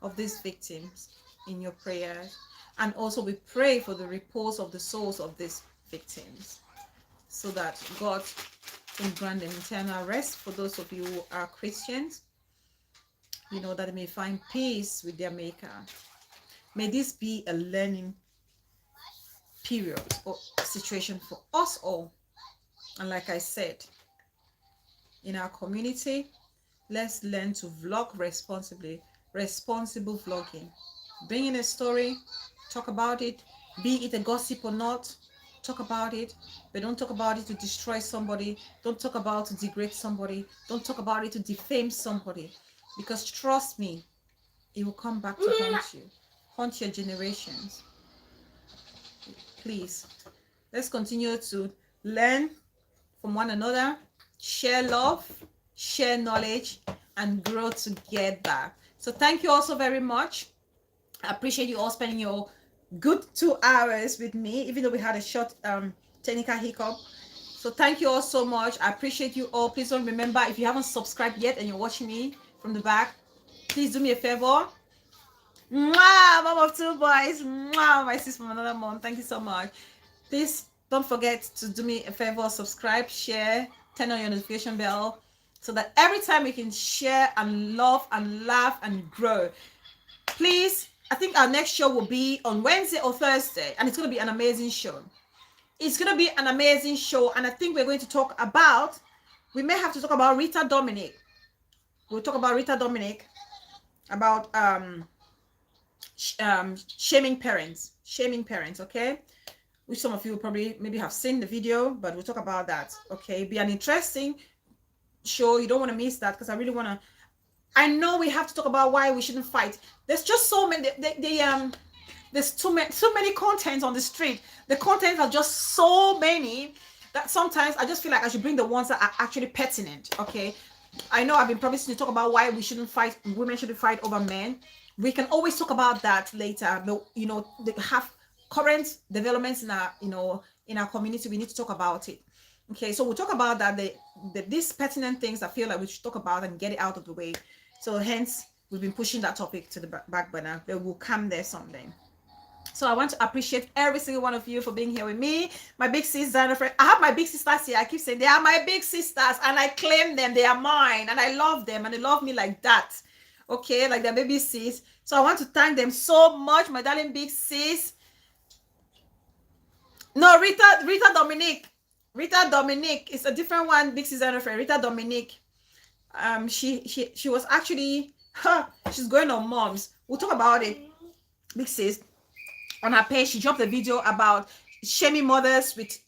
of these victims in your prayers. And also we pray for the repose of the souls of these victims, so that God and grant them eternal rest. For those of you who are Christians, you know, that they may find peace with their Maker. May this be a learning period or situation for us all. And like I said, in our community, let's learn to vlog responsibly. Responsible vlogging. Bring in a story, talk about it, be it a gossip or not, talk about it, but don't talk about it to destroy somebody. Don't talk about it to degrade somebody. Don't talk about it to defame somebody. Because trust me, it will come back to haunt you, haunt your generations. Please, let's continue to learn from one another, share love, share knowledge, and grow together. So thank you all so very much. I appreciate you all spending your good 2 hours with me, even though we had a short technical hiccup. So thank you all so much. I appreciate you all. Please don't remember, if you haven't subscribed yet and you're watching me from the back, please do me a favor. Mwah, mom of 2 boys. Mwah, my sis from another mom. Thank you so much. Please don't forget to do me a favor, subscribe, share, turn on your notification bell, so that every time we can share and love and laugh and grow. Please, I think our next show will be on Wednesday or Thursday, and it's going to be an amazing show. It's going to be an amazing show, and I think we're going to talk about, we may have to talk about Rita Dominic. We'll talk about Rita Dominic, about shaming parents, okay? Which some of you probably maybe have seen the video, but we'll talk about that, okay? It'll be an interesting show. You don't want to miss that, because I really want to, I know we have to talk about why we shouldn't fight. There's just so many, there's too many contents on the street. The contents are just so many that sometimes I just feel like I should bring the ones that are actually pertinent, okay? I know I've been promising to talk about why we shouldn't fight, women shouldn't fight over men. We can always talk about that later, but you know, they have current developments in our, you know, in our community. We need to talk about it, okay? So we'll talk about that, these pertinent things I feel like we should talk about and get it out of the way. So hence we've been pushing that topic to the back burner, but we'll come there someday. So I want to appreciate every single one of you for being here with me. My big sis, Zana friend. I have my big sisters here. I keep saying they are my big sisters, and I claim them. They are mine, and I love them, and they love me like that, okay, like their baby sis. So I want to thank them so much, my darling big sis. No, Rita Dominic is a different one. Big sis, Zana friend. Rita Dominic. She was actually, she's going on moms. We'll talk about it. Big sis, on her page, she dropped a video about shaming mothers with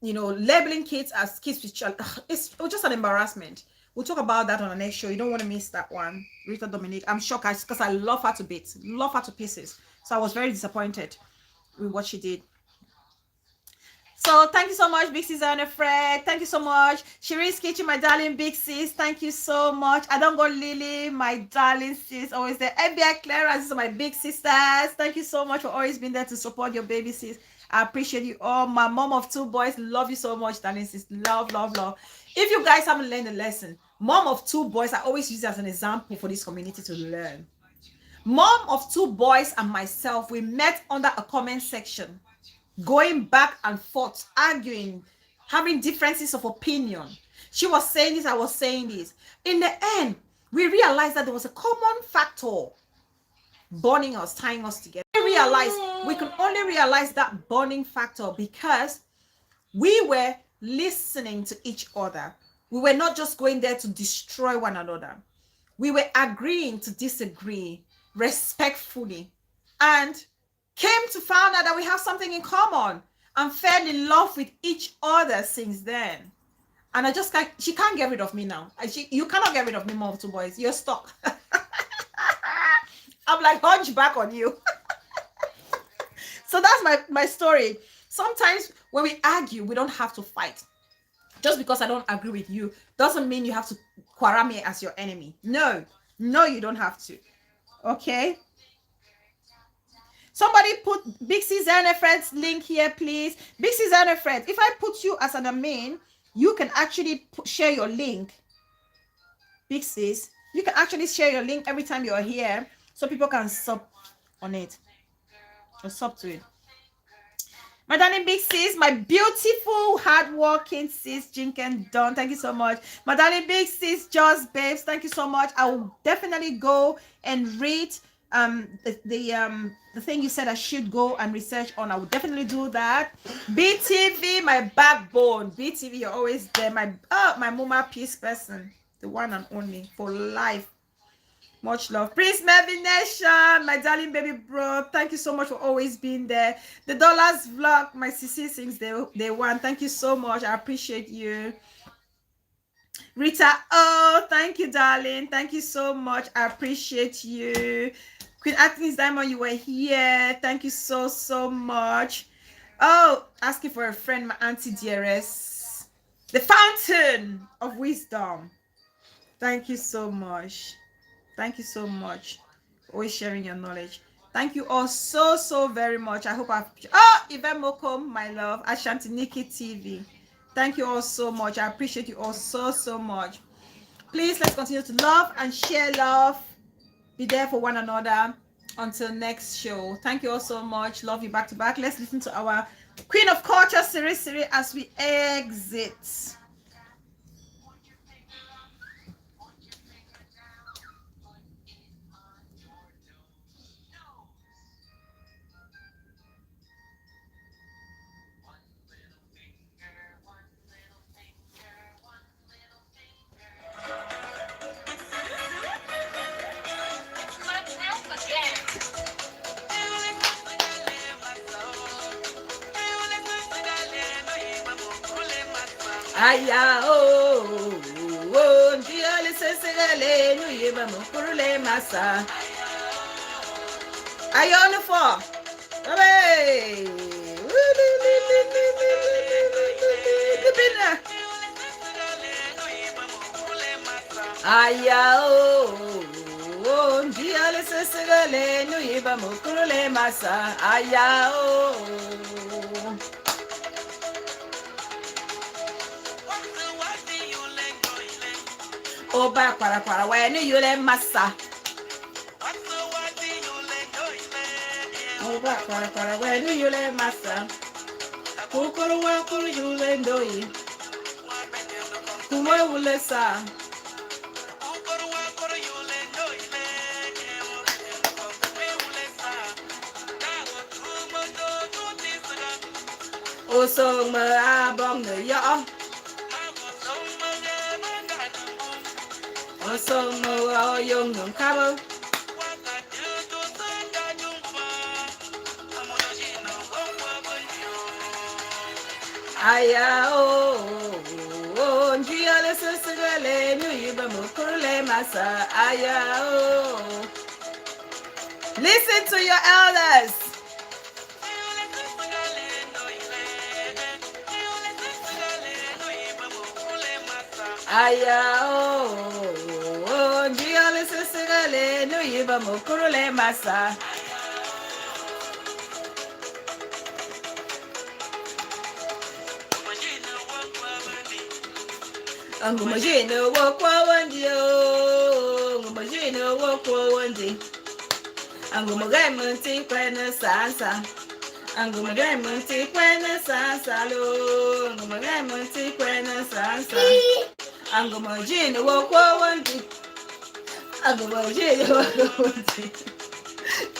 you know, labeling kids as kids with child. It was just an embarrassment. We'll talk about that on the next show. You don't want to miss that one. Rita Dominic. I'm shocked because I love her to bits, love her to pieces. So I was very disappointed with what she did. So thank you so much, Big Sis and Fred. Thank you so much. Sharice Kitchen, my darling Big Sis. Thank you so much. I don't go Lily, my darling sis, always there. FBI Clara, these are my big sisters. Thank you so much for always being there to support your baby sis. I appreciate you all. My mom of 2 boys, love you so much, darling sis. Love, love, love. If you guys haven't learned a lesson, mom of 2 boys, I always use it as an example for this community to learn. Mom of 2 boys and myself, we met under a comment section, going back and forth, arguing, having differences of opinion. She was saying this, I was saying this. In the end, we realized that there was a common factor bonding us, tying us together. We can only realize that bonding factor because we were listening to each other. We were not just going there to destroy one another. We were agreeing to disagree respectfully, and came to find out that we have something in common and fell in love with each other since then. And I just can't, she can't get rid of me now. You cannot get rid of me, mom of 2 boys. You're stuck. I'm like hunchback on you. So that's my story. Sometimes when we argue, we don't have to fight. Just because I don't agree with you doesn't mean you have to quarrel me as your enemy. No, you don't have to. Okay? Somebody put Big Sis and Fred's link here, please. Big Sis and Fred, if I put you as an admin, you can actually share your link. Big Sis, you can actually share your link every time you're here so people can sub on it or sub to it. My darling big sis, my beautiful, hardworking sis, Jinken Dawn. Thank you so much. My darling big sis, Just Babes. Thank you so much. I will definitely go and read the thing you said I should go and research on. I will definitely do that. BTV, my backbone. BTV, you're always there. My Mama peace person, the one and only for life. Much love. Prince Melvin Nation, my darling baby bro. Thank you so much for always being there. The Dollars Vlog, my CC sings they won. Thank you so much. I appreciate you. Rita, oh, thank you, darling. Thank you so much. I appreciate you. Queen Agnes Diamond, you were here. Thank you so much. Oh, asking for a friend, my auntie dearest. The fountain of wisdom. Thank you so much. Thank you so much. Always sharing your knowledge. Thank you all so very much. I hope I've... Oh, Yvette Mokom, my love. Ashanti Nikki TV. Thank you all so much. I appreciate you all so much. Please, let's continue to love and share love. Be there for one another. Until next show. Thank you all so much. Love you back to back. Let's listen to our Queen of Culture series as we exit. Aya oh ndia le sesegale nu yeba mkurule masa ayonu for hey aya oh ndia le sesegale nu yeba mkurule masa aya Oba para wenu yule masa. Oba para wenu yule masa. Kukuru wakuru yule ndoi. Kuwe ule sa. Oso me abong ne yo. Oso mo yung nung kabo. Aya njia le sesegale nu yiba mukule masa. Aya listen to your elders. Aya njia le sesegale nu yiba mukule masa. Ngumajina wakwa wandi ngumajina wakwa wandi angumagai munti kwena sansa angumagai munti kwena sansa lo angumagai munti kwena sansa angumajina wakwa wandi angumajina wakwa wandi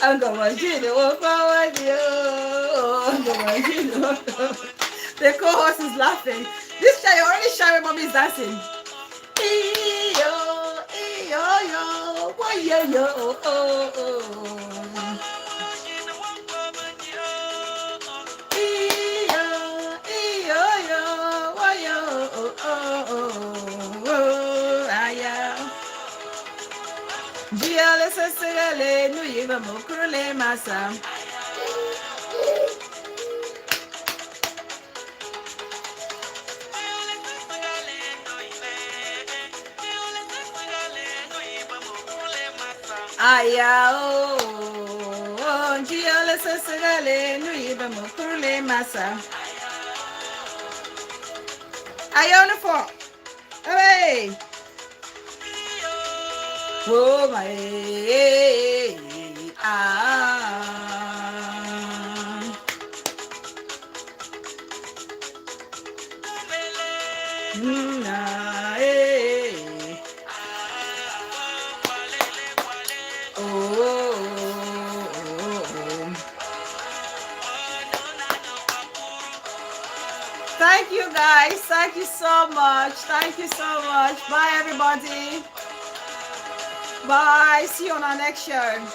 angumajina wakwa wandi angumajina wakwa. The co-host is laughing. This child, you're already shy when mommy is dancing. Yo, why yo, Sesegale, nu yiba mukule masa. Aya njia le sesegale nu yiba mukule masa. Ayona for. Hey. Oh my Thank you guys. Thank you so much. Thank you so much. Bye everybody. Bye. See you on our next show.